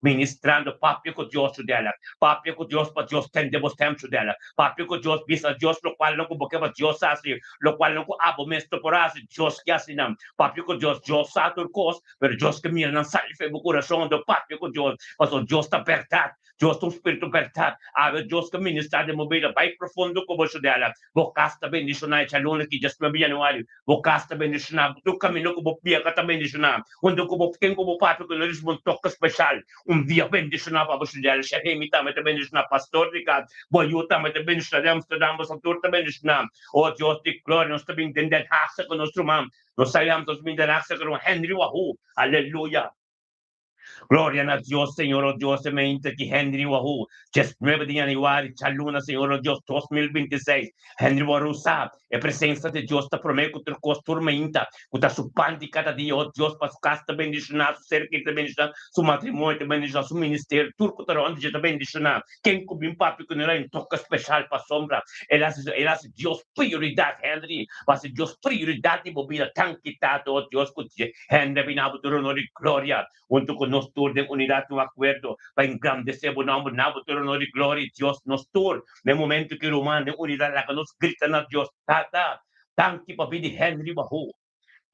ministrando papo com Deus sudela. Papo com Deus para Deus tem de você sudela. Papo com Deus bisa Deus lo qual não boca para Deus assim, lo qual não abo mesto por assim Deus que assim não. Papo com Deus satur pero Dios que mira, não sai de meu coração do pátio com Deus, mas o Deus está apertado, Deus tem um espírito apertado, Deus que ministra de mobília, vai profundo como você dela, vou casta bendicionar, essa luna que já se me via no alho, vou casta bendicionar, do caminho que vou pia, que bendicionar, onde eu vou ficar como pátio, que eles vão tocar especial, dia bendicionar para você dela, Xeremi também te bendicionar, pastor de casa, Boiú também te bendicionar, de Amsterdam, você te bendicionar, oh Deus de glória, nós também entendemos, raça com nosso irmão, nós saímos dos mineraxas com Henry Wahoo, aleluia. Gloria a Dios, Señor, oh Dios, mente que Henry Wahoo, 9 de januário, chaluna, Señor, oh Dios, 2026. Henry Wahoo sabe, a presença de Deus está prometido que tu tormenta, que está supando cada dia, oh Deus, para su casa te bendicionar, su ser que te bendicionar, su matrimônio te bendicionar, su ministério, tudo que está onde te bendicionar. Quem cobrir papo que não é um toque especial para sombra, ele hace Deus prioridade, Henry, mas Deus prioridade, mobília, tão quitado, oh Deus, que Henry, vinabo, tu honor e glória, junto com nos tour de unidade no acordo, para engrandecer o nome, na honra e glória, Deus nos tour, no momento que o humano, de unidade, lá que nos grita na Deus, tata, tanto para pedir Henry Bahu.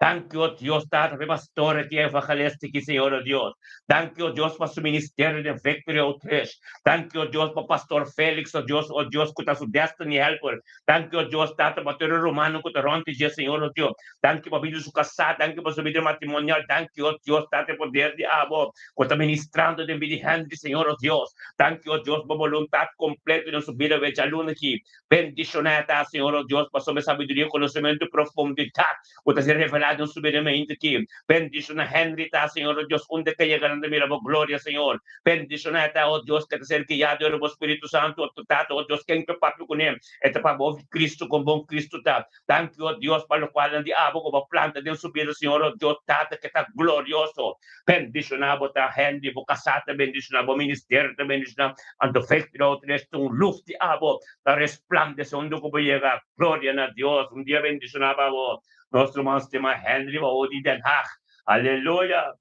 Thank you, Dios, Tata, por pastor que evangelista que Senhor, oh Deus. Thank you, Deus, para su ministério de Victory Outreach. Thank you, Deus, para pastor Félix, oh Deus, que está su destiny helper. Thank you, Deus, Tata, para todo romano que está ronte, Senhor, oh Deus. Thank you, para vida su casada, thank you, para su vida matrimonial. Thank you, Deus, Tata, poder de abo, que está ministrando de vida Henry, Senhor, oh Deus. Thank you, Deus, para voluntad completa de su vida, veja luna aqui. Bendicionada, Senhor, oh Deus, para sua sabedoria, conhecimento e profundidade. Que está se revelado subidamente aqui. Bendicionar Henry, tá, Senhor, oh Deus, onde que llegando, mira, glória, Senhor. Bendicionar, tá, oh Deus, que te ser guiado, oh Espírito Santo, oh Deus, quem que papo com ele, é para o Cristo, com bom Cristo, tá. Thank you, oh Deus, para o qual ande abo, como planta de subir, Senhor, oh Deus, tá, que está glorioso. Bendicionar, tá, Henry, o casata, bendicionar, o ministério, bendicionar, ando feito, outro, luz de abo, tá resplandecendo como llega, glória a Deus, dia bendicionar, abo. Nosso irmão tema Henry Baudi Den Haag. Aleluia.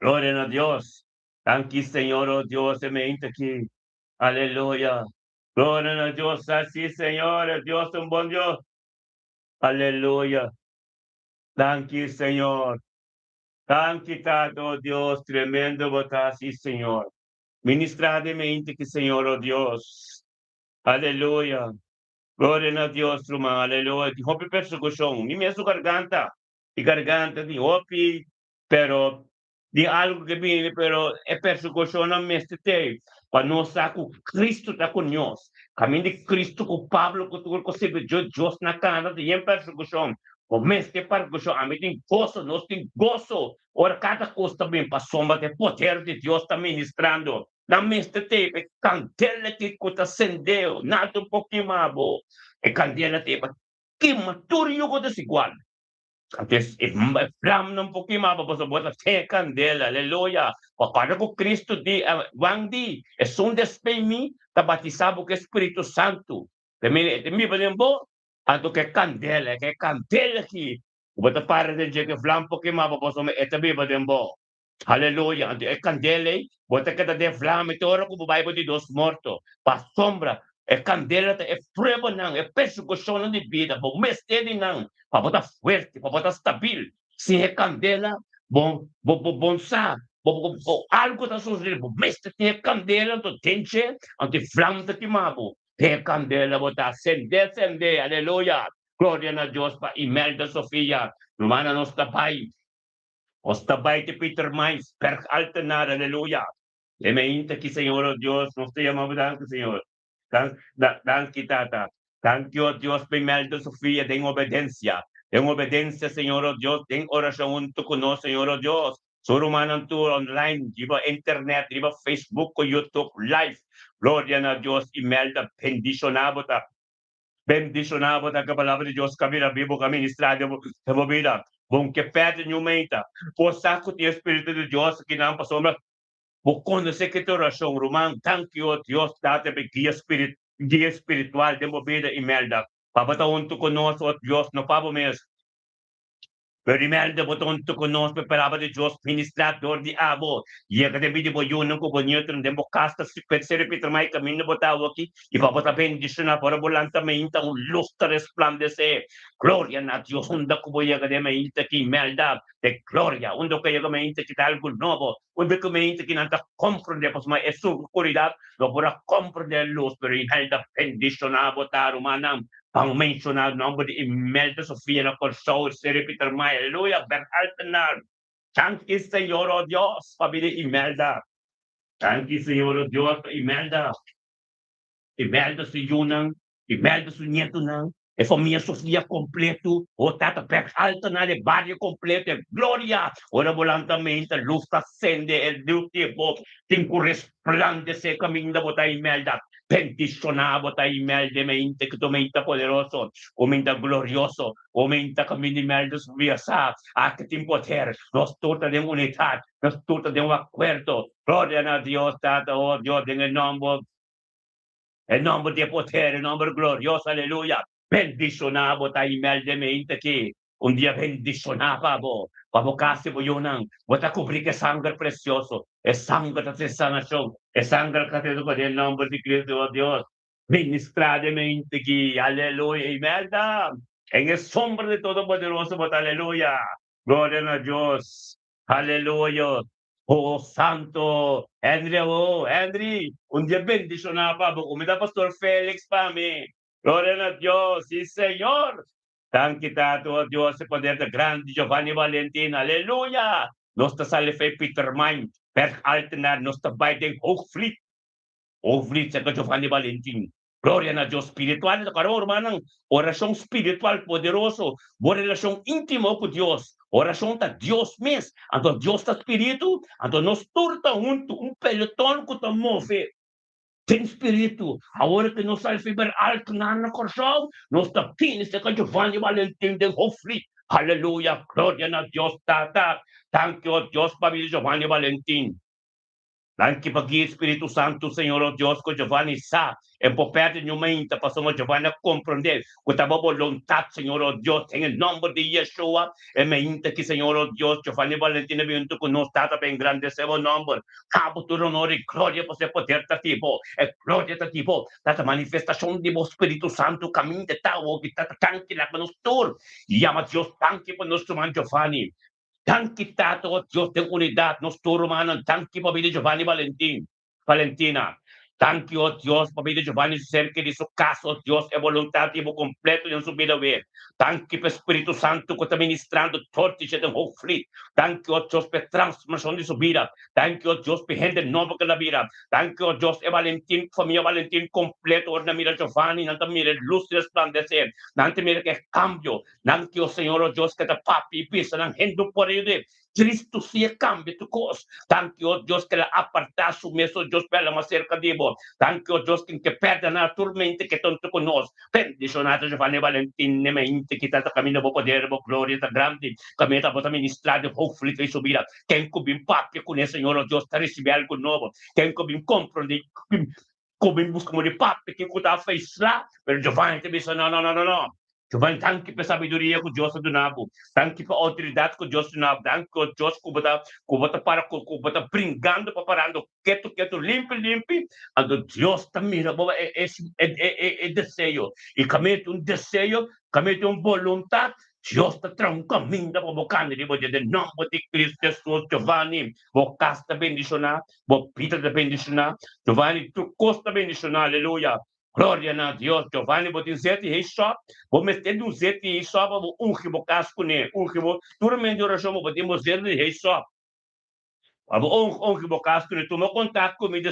Glória a Deus. Thank you, Senhor, oh Deus, semente aqui. Aleluia. Glória a Deus, assim, Senhor, Deus é um bom Deus. Aleluia. Thank you, Senhor. Thank you, Tato, Deus, tremendo botar assim, Senhor. Ministradamente que, Senhor, oh Deus. Aleluia. Glória a Deus, irmão, aleluia. De roupa persecução, nem mesmo garganta. E garganta de roupa, pero de algo que vem, pero é persecução não me tem. Para nós saco Cristo está com nós. Caminho de Cristo com Pablo, com tudo que se vê Deus na cara de persecução. O mês que persecução, a mim tem gozo, nós tem gozo. Ora, cada coisa também para sombra de poder de Deus está ministrando. Na mesma tempo, candela que está acendeu, nada um pouquinho mais bom. E candela tempo, que maturo eu vou desigual. Antes, flama um pouquinho mais, para botar até candela, aleluia. Para que Cristo di, wang di, é só despemi, tá batizado com o Espírito Santo. Temi podemos, anto que candela aqui. Bota para de que flama um pouquinho mais, para é também podemos. Aleluia. É candela, bota que de flama, e ora como Bible de dos mortos. Para sombra, é candela, é prova não, é perseguição de vida, bom, mestre não. Para botar forte, para botar stabil. Se é candela, bom sa, algo da sucedendo, bom, mestre tem candela, do tente, ante flama de queimado. Tem candela, botar acender, aleluia. Glória a Deus para Imelda Sofia, Romana nossa pai. Os tabay de Peter Mais, per alternar, aleluia. Lemente que, Senhor, oh Deus, nos te amamos tanto, Senhor. Dan kitata. Thank you, Dios, Imelda Sofia, den obedência. Den obedência, Senhor, oh Deus, den oração junto conosco, Senhor, oh Deus. Surumanan tour online, diba internet, diba Facebook, YouTube, live. Glória a Deus, Imelda, bendicionado, tá? Bendicionado, tá? Que a palavra de Deus, caminha, vivo, caminho, estrada, vida. Bom que pede nenhuma, por saco de Espírito de Deus que não passou, mas por conhecer que a oração romana, tanto que o Deus dá também guia espiritual de movida e melda. Para botar junto conosco, o Deus não faz mesmo. Pero Imelda botou junto conosco, preparava de Deus, ministrador de abo. E a cada vídeo boiou não com bonito, não demo casta, se percebe Peter mais caminho botava aqui, e para botar bendição para bolan também, então lustre resplandecer. Glória a Deus, onde que boia que me inta que Imelda, de glória, onde que me inta que algo novo, onde que me inta que não está compreender, pois mas é sua oscuridade, não podrá compreender luz, pero Imelda bendição a botar humanam. Ang mencionado nome de Imelda Sofia na Corso, Siri Peter May, aleluia, Berhaltenar. Thank you, Senhor, oh Deus, pabili Imelda. Thank you, Senhor, oh Deus, Imelda. Imelda sa yunang, Imelda sa nieto nang, e família Sofia completo, o tata Berhaltenar, e barrio completo, e gloria, ora volantamente, luz ascende, e luz tipo, tem corresplandece caminho da bota Imelda. Bendicionado ta Imelda mente que aumenta poderoso, aumenta glorioso, aumenta caminho Imelda subia sa, que tem poder, nós todos temos unidade, nós todos temos acordo, glória a Deus, Tata, oh Deus, em nome de poder, em nome glorioso, aleluia, bendicionado ta Imelda mente que, dia bendicionado, Pabukasi mo yun ang, wata kubri que sangre precioso, es sangre de sanación, es sangre que te do en nombre de Cristo, oh Dios. Ministradamente aquí, aleluya, y verdad, en el sombra de Todopoderoso, but aleluya, gloria a Dios, aleluya. Oh, santo, Henry, un día bendicionaba, umida Pastor Félix para mí, gloria a Dios, sí, Señor. Thank you, Tato, Dios, se poder de grande Giovanni Valentin, aleluya. Nos ta sale fe Peter Mine, per alternar, nos ta biden Hoogvliet sa Giovanni Valentin. Gloria na Diyos spiritual sa karon manang orasyong spiritual poderoso, bo relasyon intimo ko Dios. Oración ta Dios mes, anto Dios ta spiritu, anto nos turta junto un pelotón ko ta move. Tem espírito, agora que nos salve ver alto na coração, nos ta pinis sa Giovanni Valentin den Hofli. Hallelujah, gloria na Dios tata. Thank you, Dios, pamilya Giovanni Valentin. Anche perché Spirito Santo, Signore oh Dios, che Giovanni sa, e può perdere in mente, possiamo Giovanni a comprendere, questa volontà, Signore oh Dios, nel nome di Yeshua, e mente che, Signore oh Dios, Giovanni Valentino è venuto con noi, stata per un grande suo nome, capo tu onore, gloria per poter tipo, e gloria da tipo, data manifestazione di Spirito Santo, cammino di tavo, che tata tanti la conostor, chiama Dios tanti per nostro man Giovanni, tanti tato Dios de unidad, nos turmanan, tanti pabili Giovanni Valentina. Thank you, oh Dios, pabili Giovanni cerca de su caso, oh Dios, é voluntad tipo completo en su vida ver. Thank you, Espíritu Santo, que está ministrando torti de hofli. Thank you, oh Dios, per transformación de su vida. Thank you, oh Dios, per gente nueva que la vida. Thank you, oh Dios, Valentín, familia Valentín completo, orna mira Giovanni, nanta mira luz resplandecer, nanta mira que cambio, thank you, Señor, oh Dios, que te papi pisa, nan hendo por ele. Cristo sia cambia tu cos. Thank you, oh Dios, que la aparta su meso, Dios, pela más cerca de vos. Thank you, oh Dios, que perdona a turmente que tanto con nos. Bendicionato Giovanni Valentin, ne mente, que tanta camino bo poder, bo gloria, ta grande, cameta bo ministrado, hopefully, que subirá. Quem cubim papi con el Señor, oh Dios, ta recibe algo nuevo. Quem cubim comprende, cubim buscamos de papi, que cuta fez lá, pero Giovanni te dice, no. Giovanni, tanki pa sabiduria ko Diyos sa dunabo. Tanki pa autoridad ko Diyos dunabo. Tanki ko Diyos kubata para kubata bringando pa parando. Keto limpi. Ando Diyos tamira bo desejo. E kami un desejo, kami un voluntad. Diyos ta trang caminho da bocana de bodia de nome de Cristo Jesus Giovanni. Bo casta bendiciona, bo Peter da bendiciona. Giovanni tu costa bendiciona. Aleluia. Glória a Deus, Giovanni, botin zeti hei só, vou meter um zeti hei só, vou ungibo casco ne, ungibo, turma de oração, vou botar zeti hei só. Vou ungibo casco ne, tu meu contato comigo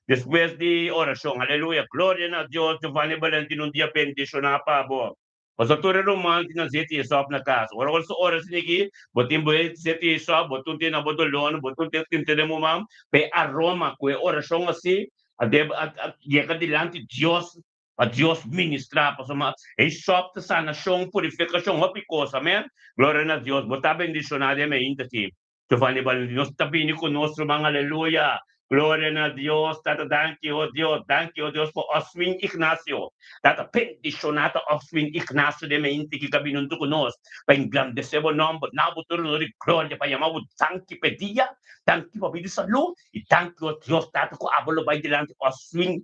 depois de oração, aleluia, glória a Deus, Giovanni Valentino, um dia bendicionar para bo. Os autores romanos tinham zeti hei só na casa, agora os horas aqui, botin zeti hei só, botin tem na bodolona, botin tem mam, pe aroma, com oração assim, llega adelante Dios, a Dios ministrar, pasama, e sopta sanação, purificação, uma coisa, amém? Glória a Deus, botar bendicionado é meio aqui. Giovanni Valentino, nós também conosco, mga aleluia. Glória a Deus, tata, thank you, oh Deus, por Oswin Ignacio. Tata, bendicionado Oswin Ignacio de mente que caminhando conosco. Para engrandecer o nome, na botura de glória, para chamar o tanque pedia, tanque para pedir saúde, e tanque, oh Deus, tata, com a bola vai delante, Oswin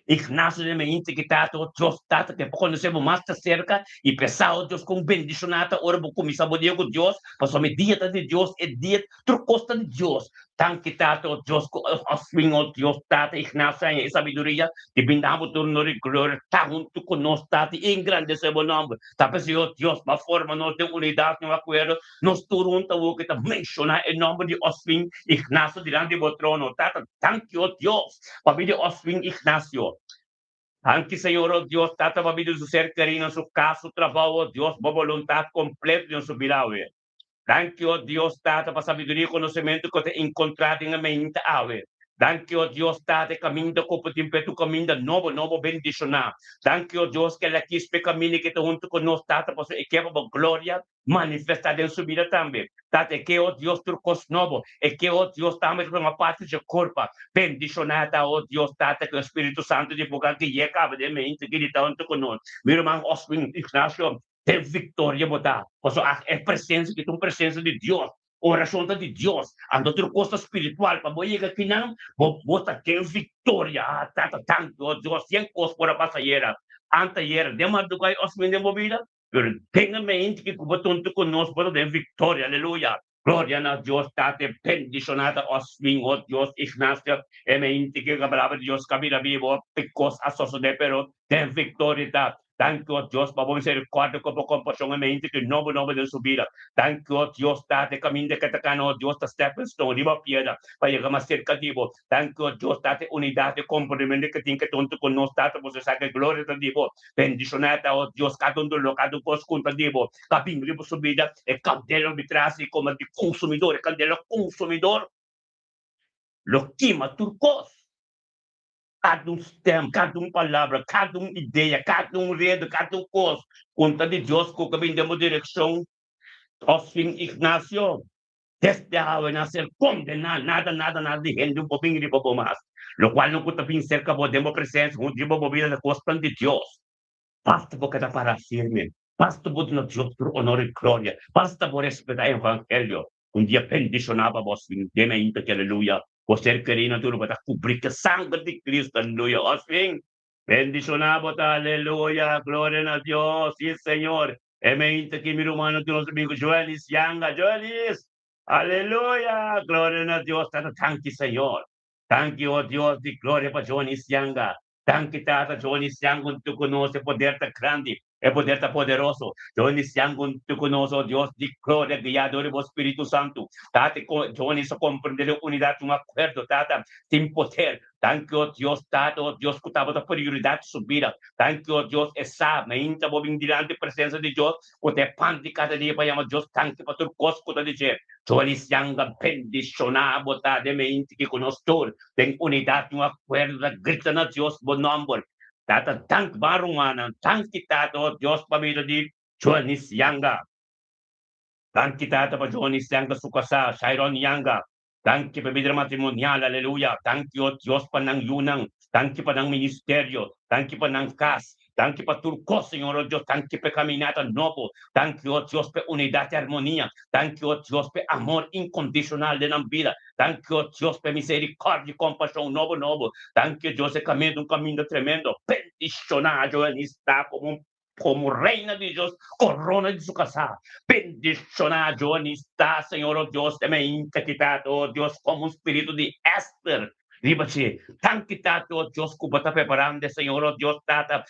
Ignacio de mente que tato, Deus tata, que conhecemos mais de cerca, e pessoal, Deus, com bendicionado, ora, vou começar a poder com Deus, passou a dieta de Deus, é dieta, trucosta de Deus. Tanque tato, Deus, assim, oh Deus, tata, Ignacio, e sabedoria, que bindamos turno de glória, tá junto conosco, tata, e engrandecer o nome. Tá pensando, oh Deus, uma forma, nós de unidade, não acordo, nós turno, o que tá mencionar em nome de Oswin Ignacio, diante do trono, tata, tanque, oh Deus, família Oswin Ignacio. Anche Senhor, oh Deus, tata babido su ser querido, su caso, trabalho, oh Deus, boa vontade completa de su birawe. Thank you, oh Deus, tata, para sabedoria e conhecimento que te encontrado em mente, ave. Thank you, oh Deus, tata, caminho da copa de impeto, caminho da novo bendicionar. Thank you, oh Deus, que ela quis pe caminho que te junto com nós, tata, para sua equipe, para glória, manifestada em sua vida também. Tata, que, oh Deus, turcos novo, e que, oh Deus, também uma parte de corpo, bendicionada, oh Deus, tata, que o Espírito Santo de boca que acaba de mente, que ele está junto com nós. Meu irmão, Oswin Ignacio, tem victoria botar. Porque é presença que tem presença de Deus. Oração de Deus, a outra coisa espiritual, para você que não, você tem vitória, tanto, Deus tem coisa para passar, anta demais do que os meninos vida, pero tenha mente que você tanto conosco, você tem vitória, aleluia. Glória a Deus, tate bendicionada os mingos, Deus, Ignacio, e mente que a palavra de Deus, cabida vivo, picos, asoso de pero, tem vitória, thank you, Dios, por misericórdia, por compaixão, mente que novo de subida. Thank you, Dios, date caminho de catacano, Dios, da stepping stone, riba piedra, para chegar mais cerca de Deus. Thank you, Dios, date unidade, compreender que tem que tonto com nós, date você sabe glória de Deus. Bendicionada, oh Dios, cada do cada coisa contra Deus. Capim, riba subida, e candela de trás, e como de consumidor, e candela consumidor, lo quima turcos. Cada stem, cada palavra, cada ideia, cada redo, cada coisa. Conta de Deus, com que demos direção, Oswin Ignacio, desde a nascer condenar, nada de gente, um pouquinho de pouco mais. Lo qual não custa bem cerca, podemos presença, um dia vou vir a costa de Deus. Basta porque da para firme, basta por no Deus por honor e glória, basta por respeitar o evangelho. Um dia bendicionava vos, deme que aleluia. Você querendo tudo para cobrir que sangue de Cristo, aleluia. Oswin, bendicionava, aleluia, glória a Deus, sim, Senhor. Emente que mi hermano, tu nosso amigo Joelis, Yanga, Joelis, aleluia, glória a Deus, thank you, Senhor. Thank you, oh Deus, de glória para Joelis, Yanga. Tanque tata Johnny Siangun tu conosce poder ta grande e poder ta poderoso. Johnny Siangun tu conosce Dios di gloria guiador do Espírito Santo. Tate Johnny so comprender unidade um acordo tata tem poder. Thank you Dios tata oh Dios kutaba ta prioridade subida. Thank you Dios essa meinta bo vindirante presença de Deus o te pandi cada dia para chamar Deus thank you para tu cosco ta dizer. Johnny Sianga bendicionado ta de mente que conosco tem unidade um acordo da grita na Deus number. Tata tank barunganan, tank kita to Diyos pamilya di Joanis Yanga. Tank kita to pa Joanis Yanga sukasa, Shairon Yanga. Tank pa bidra matrimonial, aleluya. Tank you Diyos pa ng yunang, tank pa ng ministeryo, tank pa ng kas, tank pa turco, Señor Dios, tank pa caminata novo, tank you Dios pa unidad y armonía, tank you Dios pa amor incondicional de la vida, thank you Dios pa misericordia y compasión novo, thank you Dios, un camino tremendo, bendicionado, él está como reina de Dios, corona de su casa. Bendicionado está, Señor Dios, te me quitado, Dios, como un espíritu de Esther. Ribaci, tan quitado, Dios, que está preparando, Señor Dios, tata,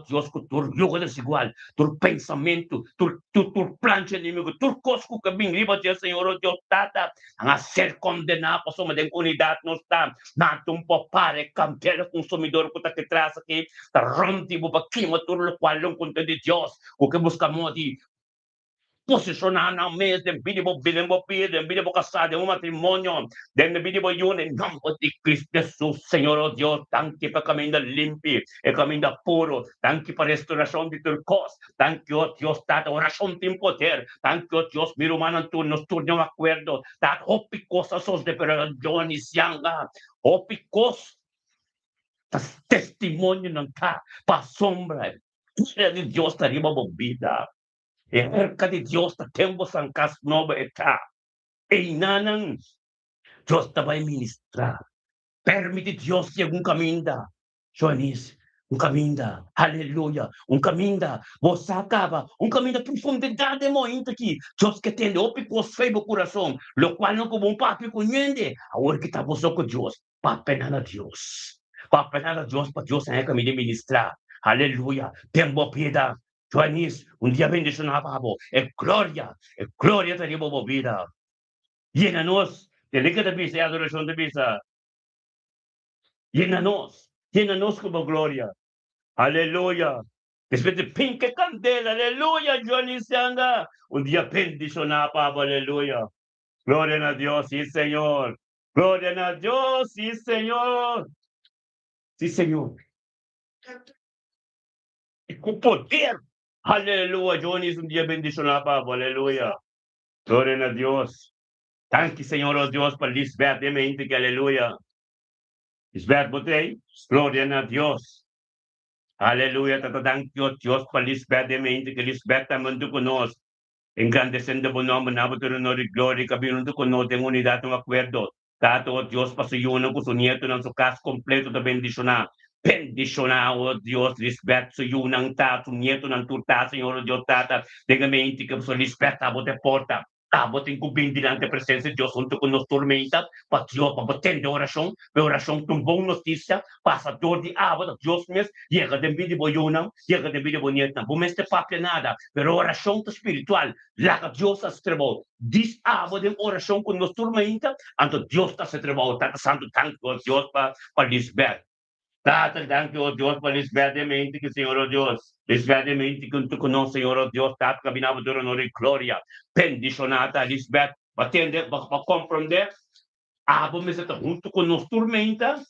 Dios, que tu yugo desigual, tu pensamento, tu plancha inimigo, tu cosco que vem, ribaci, Señor Dios, tata, a ser condenado, por soma de unidade, não está, nato um popare, campeão consumidor, que está que traz aqui, está ronti, buba, quima, tudo o qual não conta de Deus, o que buscamos de posicionar na mesa, de bidibo casado, um matrimônio, de bidibo yun, em nome de Cristo Jesus, Senhor oh Deus, tanque para caminho limpo, e caminho puro, tanque para restauração de turcos, tanque oh Deus, tata oração tem poder, tanque oh Deus, meu humano, tu nos turno acordo, tata opicos, sos de perajones, yanga, opicos, testemunho não tá, para sombra, de Deus estaria uma vida. Cerca de Dios temos ang kas nova eta. E nanang Dios ta vai ministrar. Permite Dios que um caminho. Joanis, um caminho. Aleluia. Um caminho. Você acaba. Um caminho da profundidade muito aqui. Dios que tem opi com os feios no coração. Lo qual não como um papi conhende. Agora que está você com Deus. Papenana Deus. Papenana Deus para Deus é caminho de ministrar. Aleluia. Tempo piedade. Joanis, un día bendicionado, es gloria tenemos vida. Llénanos, tiene que te pise adoración de pisa. Llénanos como gloria. Aleluya. Después de pinque candela, aleluya, Joanis anda. Un día bendicionado, aleluya. Gloria a Dios, sí, Señor. Gloria a Dios, sí, Señor. Sí, Señor. Y con poder. Aleluya, Joanis, un día bendicionado, aleluya. Gloria a Dios. Thank you, Señor oh Dios, por Lisbeth de mente que aleluya. Lisbeth botei, gloria a Dios. Aleluia, tatadankiot Dios para Lisbeth de mente que Lisbeth también tú conoces. Engrandeciendo por nombre, nabo tu honor y gloria, cabiendo tu conoce en unidad, un acuerdo. Tato, oh Dios, para su uno con su nieto en su casa completo de bendicionar. Bendicionar, oh Dios, Lisbeth, su unang ta, su nieto ng turta, Señor Dios, tata, tenga mente que su Lisbeth, abo te porta. Abo te incubin dinante presencia de Dios junto con nos tormenta, para Dios, para tender oração tumbou notícia, passador de água, Deus mesmo, chega de vida boiuna, chega de vida bonita, não este papo nada, pero oração espiritual, lá que Deus se trebou, diz água de oração com nos tormenta, então Deus está se trebou, está santo tanto Deus para Lisbeth. Tata, danke, oh Dios, por verdemente que Senhor, oh Deus, verdemente que tu conosco, Senhor, oh Deus, tata, caminhava duro no glória, bendicionata, Lisbeth, batende, para compreender, abo me está junto con nos tormenta,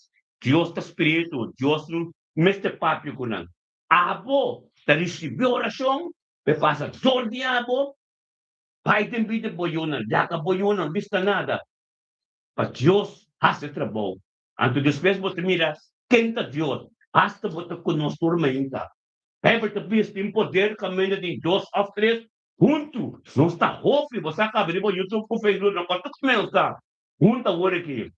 Dios está espíritu, Dios me está papi con él. Abo, te recibió oración, me pasa todo el día, abo, pai te vida boyona, daca boyona, no vista nada. Mas Dios hace trabajo. Antes después vos te miras, quenta Dios, hasta vos te con nos tormenta. Heber te viste em poder, caminho de 2 a 3, junto, não está roupa, você acaba de YouTube com o Facebook, não pode começar. Junta agora aqui.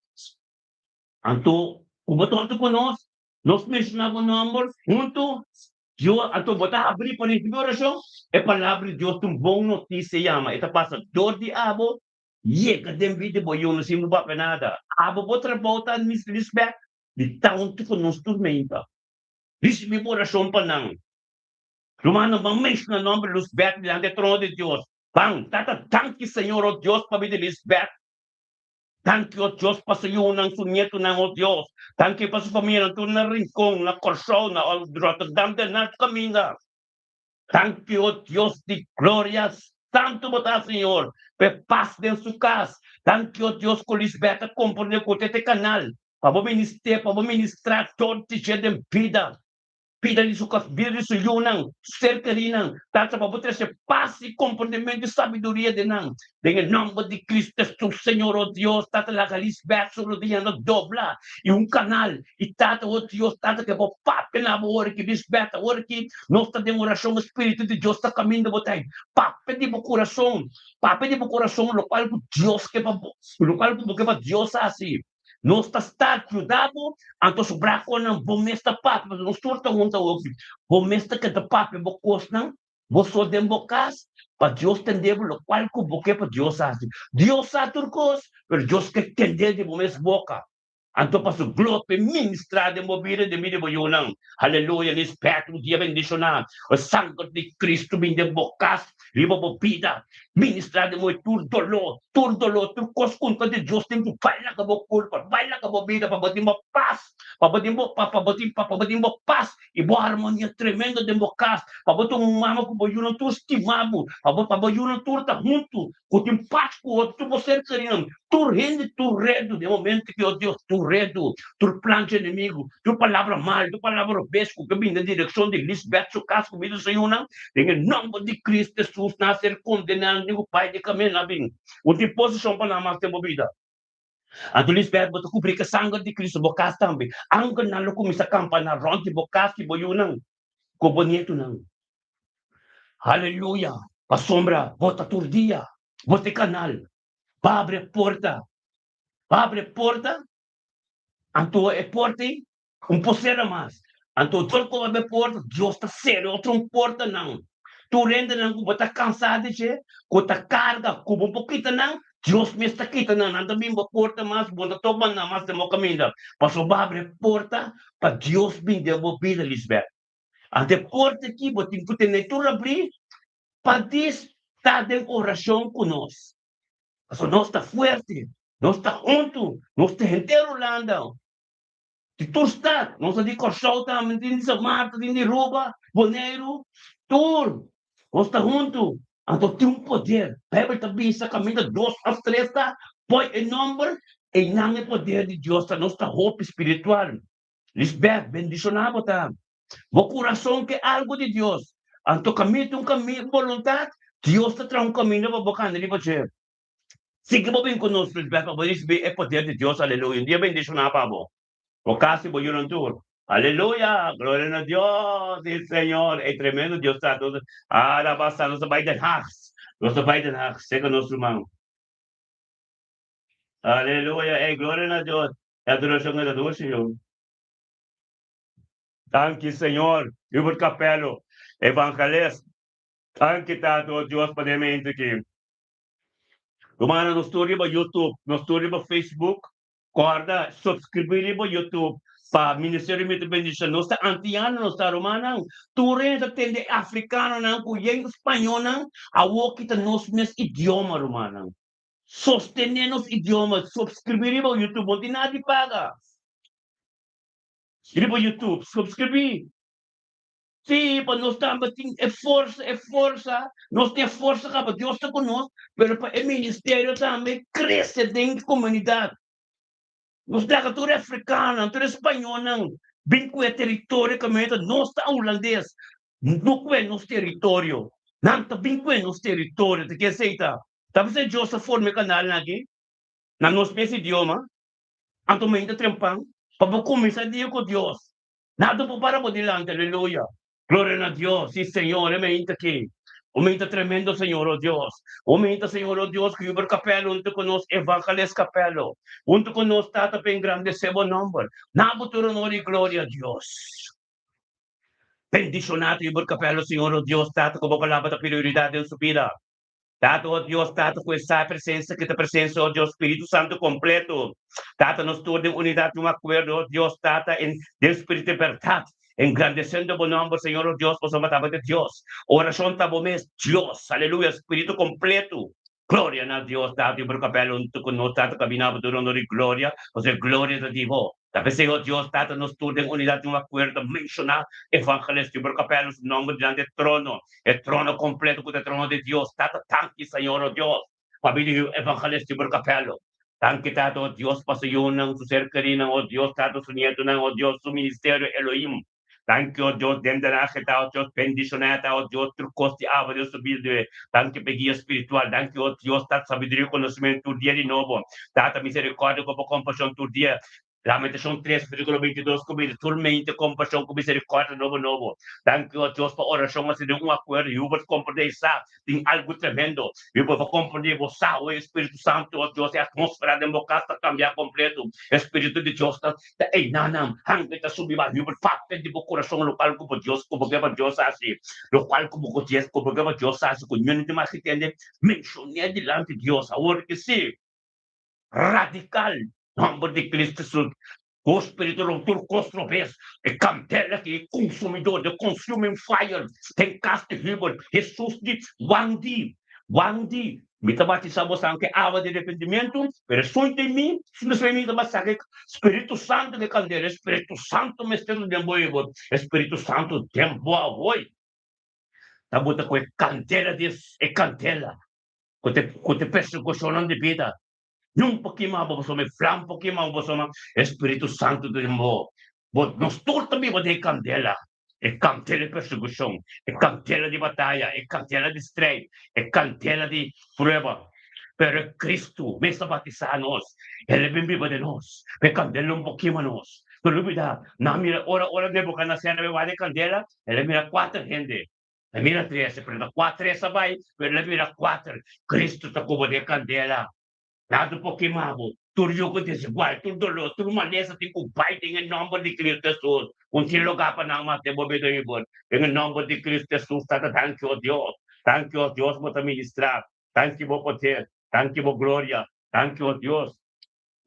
Então, como tanto conosco, nós mencionamos números, junto, Deus, então, botar abrir para a oração, é palavra de Deus, um bom notícia, chama, esta passa dor de abo, chega de vida, boi, eu não sei, não vai para nada. Abo, outra volta, Lisbeth, de tanto conosco, tormenta. Recebi oração para não. Romano, bang mention ang nombre Lisbeth delante del trono de Dios. Bang, tata, thank you, Señor, oh Dios, para vida de Lisbeth. Thank you, oh Dios, para su hijo, ng su nieto, ng oh Dios. Thank you, para su pamilya, ng na rincón, na Corsol, na Rotterdam, de na Camina. Thank you, oh Dios, de gloria, santo bota, Señor, pe paz de su casa. Thank you, oh Dios, con Lisbeth, componer con este canal. Para ministrar todo tipo de vida. Pida de suas vidas se unam, cerca de não, tanto para poder ser paz e compreendimento e sabedoria de não. Em nome de Cristo, Senhor, oh Deus, tata la Lisbeth, sobre o dia no dobla, e canal, e tata, oh Deus, tata que vou papo na hora que Lisbeth, a hora que nós está de oração, o Espírito de Deus está caminhando, botai, papo de coração, lo qual Deus que para Deus assim. Nós está cuidado, anto sobra ko ng bumesta pa, nós turta unta ofi, bumesta que te papi bokos nang, boso den bokas, pa Dios tendebo lo cual ko boke pa Dios asi. Dios sa turcos, pero Dios que tende de bumes boca. Anto pa su glope ministra de mobile de mide boyunang. Hallelujah, Espírito dia bendicionar. O sangue de Cristo binde bocas, riba bobida, ministra de moi tur dolor, tur cos conta de Deus tem que baila ka bo culpa, baila ka bobida pa batim mo paz, pa batim mo paz, e boa harmonia tremenda de bocas, pa botum mama ko boyunang tu estimado, pa boyunang tur ta junto, ko tim paz ko tu bo ser carinho, tur rende, tur redo, de momento que o Deus tur redo, tu plano de inimigo, tu palavra mal, tu palavra besco, que vem na direção de Lisbeth, su caso comigo, Senhor, não, em nome de Cristo Jesus, nascer condenado, o Pai de caminho, não vem, o de posição para nós ter movida. A tu Lisbeth, botar cobrir que sangue de Cristo, bocas também, anga na louco, missa campana, ronde, bocas, que boiu não, com bonito não. Aleluia, a sombra, bota todo dia, bota canal, abre porta, Anto é porte, possera mais. Anto todo como é porta, Deus está sério, outro porta não. Tu rende não, como está cansado de com tá carga, como um pouquinho não, Deus me está quitando não, anda bem porta mais, bom, toma na mais de meu caminho. Passou abre porta para Deus vir de uma vida, Lisbeth. Ante porta aqui, botin que tem tu abrir, para Deus estar em oração conosco. Então nós está forte, nós está junto, nós está inteiro lá. Se tu está, nós de corsolta, de samata, de rouba, boneiro, tu, nós está junto. Então tem poder. Bíblia também está caminhando 2 a 3, põe em número, e não é poder de Deus, nós está roupa espiritual. Lisbeth, bendicionado, tá? O coração que é algo de Deus. Então caminho, um caminho, vontade, Deus está trazendo um caminho para boca, ele vai ser. Siga bem conosco, Lisbeth, para receber o poder de Deus, aleluia. Um dia bendicionado, Pablo. O caso, vou ir um tour. Aleluya, gloria a Dios, sí, Señor. Es tremendo Dios está todo. Ahora basta, no se va a dejar. No se va a dejar, seca nuestro hermano. Aleluya, gloria a Dios. Adoração a Deus, Senhor. Thank you, Senhor. Über Capello, Evangelista. Thank you, Tato, Deus, para mim, aqui. Kumana, nos story ba YouTube, nos story ba Facebook, corda, subscribir ba YouTube, pa Ministério de Bendição, nós está antiano, nós está romana, tu renta tende africano, não, cuyen espanhol, não, a walkita nos mes idioma romana. Sostener nos idiomas, subscribir ba YouTube, não tem nada de paga. Ir ba YouTube, subscrever. Sim, para nós estamos é força, nós temos força, para Deus está conosco, mas para o ministério também cresce dentro da comunidade. Nós temos tudo africano, tudo espanhol, não. Bem com o território que nós está holandês, não é nosso território, não está bem com o nosso território, que aceita. Tá você Joseph forma canal aqui, na nosso mesmo idioma, atualmente trempão, para começar a dizer com Deus. Nada para por delante, aleluia. Gloria a Dios, sí, Señor, aumenta aquí. Aumenta tremendo, Señor, oh Dios. Aumenta, Señor, oh Dios, que Uber Capello, junto con nos, Evangelist Capello. Junto con nos, Tata, en grande, sebo nombre. Nabuturo, honor y gloria a Dios. Bendicionado, Uber Capello, Señor, oh Dios, Tata, como palabra de prioridad en su vida. Tata, oh Dios, Tata, com essa presença, que te presença, oh Deus, Espírito Santo completo. Tata, nos todos em unidade, um acordo, oh Deus, Tata, em Deus, Espírito de verdade. Engrandecendo o bom nome, Senhor, oh Deus, por matava de Deus. Oração tá bom mesmo, Deus, aleluia, Espírito completo. Glória a Deus, Tata, e por capelo, com nós, Tata, caminhava do honor e glória, ou seja, glória de Deus. Talvez, Senhor Deus, Tata, nos todos em unidade, um acordo, mencionar evangelista, e por capelo, o nome diante do trono. El trono completo con el trono de Dios. Tata, tanki, Señor, oh Dios. Pabili evangelista por capello. Tanki, Tata, oh Dios, pasayon ng su ser querido, oh Dios, Tata, su nieto, oh Dios, su ministerio, Elohim. Thank you, oh Dios, dendana kita, oh Dios, bendicionata, oh Dios, trucosti, ava, Dios, subir, thank you, guia espiritual, thank you, oh Dios, Tata, sabiduria, conhecimento, tu dia de novo. Tata, misericórdia, com compaixão, tu dia. Lamentação 3,22, comigo, turmente, compaixão, com misericórdia, novo. Thank you, Deus, para oração, mas de um acordo, e eu vou compreender isso, tem algo tremendo. Eu vou compreender você, o Espírito Santo, oh Deus, a atmosfera de meu casa está cambiar completo. Espírito de Deus está aí, não, hanga está subindo, eu vou fazer de meu coração local como Deus, como Deus assim, local como Deus assim, com o mais que entende, mencionar delante de Deus, agora que sim, radical, nombre de Cristo Jesus. O Espírito do turco vez é cantela que é consumidor de consuming fire. Tem cast river. Jesus diz, Wandi. Me batizamos anche água de arrependimento, pero soy de mim, se me soy de Espírito Santo de candela, Espírito Santo me estendo de boivo, Espírito Santo tempo a voi. Tá bota com cantela diz, é cantela. Com te persecução de vida. Yung pagkima ba sa may flam pagkima ba sa Espiritu Santo de mo. But nos torta mi ba de candela. E candela de persecução, e candela de batalha, e candela de streit, e candela de prueba. Pero Cristo me está batizando-nos. Ele vem viva de nós. E candela um pouquinho nos. Pero vida, na mira, ora de boca na cena me de candela, ele mira 4 gente. Ele mira 3, pero 4 essa vai, pero ele mira 4. Cristo está como de candela. Nada Pokémon, tudo que desigual, tudo lo, tudo maleza tem o pai tem em nome de Cristo Jesus. Um tiro lugar para não matar bobe do ibon. Em nome de Cristo Jesus, tá thank you Deus. Thank you Deus por ministrar. Thank you por poder. Thank you por glória. Thank you Deus.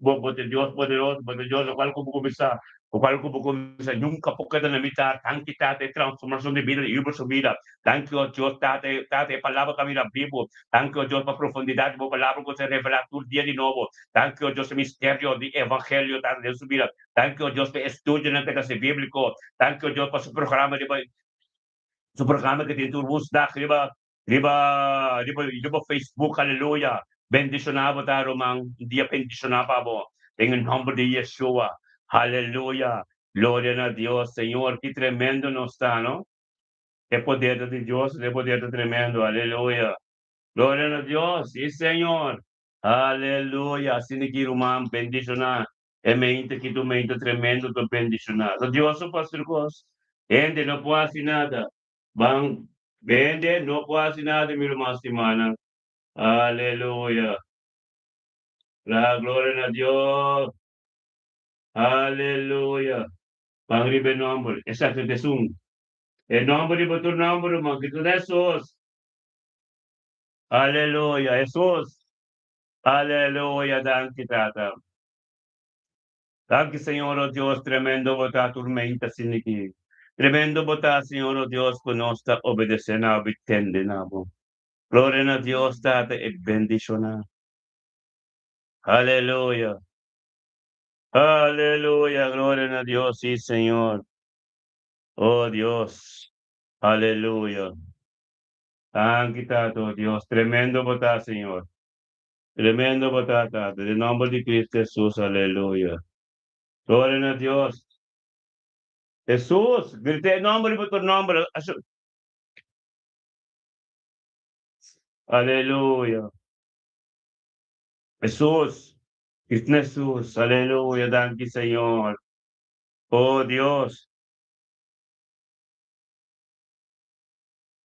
Por Deus poderoso, por Deus, o qual como começar. O qual como começar nunca porque da limitar, thank you de transformação de vida e sua vida. Thank you Deus, tate palavra que mira vivo. Thank you Deus para profundidade, por palavra que você revela todo dia de novo. Thank you Deus, mistério de evangelho tá de sua vida. Thank you Deus, para estudo na pedaço bíblico. Thank you Deus para seu programa que tem tudo da riba Facebook, aleluia. Bendicionado tá romang, dia bendicionado po. Em nome de Yeshua. Aleluya, gloria a Dios, Señor, qué tremendo nos está, ¿no? Qué poder de Dios, qué poder tremendo, aleluya. Gloria a Dios, sí, Señor. Aleluya, sin que bendicionar. E mente que tu mente tremendo tu bendicionado. Dios o pastor Cos. Ende não pode nada. Bang, vende, não pode nada, meu irmão, semana. Aleluia. La gloria a Dios. Aleluia. Bang ribe nombre. Exacto, te sum. El nombre de tu nombre, man, que tu Jesús. Aleluia, Jesús. Aleluia, danke, tata. Danke, Señor, oh Dios, tremendo botar tormenta sin aquí. Tremendo botar, Señor, oh Dios, conosca, obedecer, obtende, nabo. Gloria a Dios, tata, e bendición. Aleluya. Aleluya, gloria a Dios, sí, Señor. Oh Dios. Aleluya. Danke, tata, oh Dios, tremendo botar, Señor. Tremendo botar, tata, en el nombre de Cristo Jesús, aleluya. Gloria a Dios. Jesús, grite el nombre por tu nombre. Aleluya. Jesús, Cristo Jesús, aleluya, danke Señor. Oh Dios,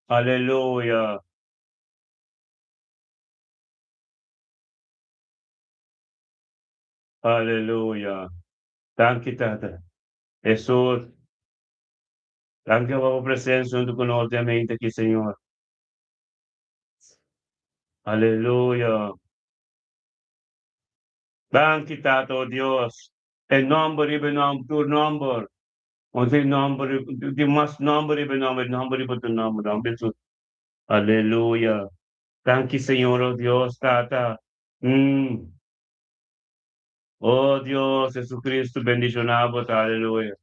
aleluya, aleluya. Danke Tata. Jesús, danke por tu presencia junto con nosotros aquí, Señor. Aleluya. Danke Tata, oh Dios. El nombre, tu nombre. Onde nombre, de más nombre, nombre por tu nombre, Jesús. Aleluya. Danke Señor, oh Dios, Tata. Mm. Oh Dios, Jesucristo, bendicionado, aleluya.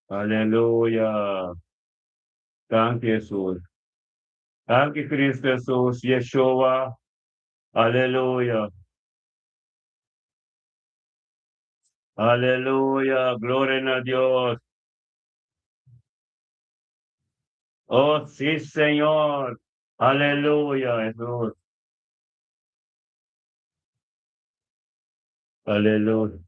Aleluya. Danke, Jesús. Danke, Cristo Jesús, Yeshua. Aleluya. Aleluya. Gloria a Dios. Oh, sí, Señor. Aleluya, Jesús. Aleluya.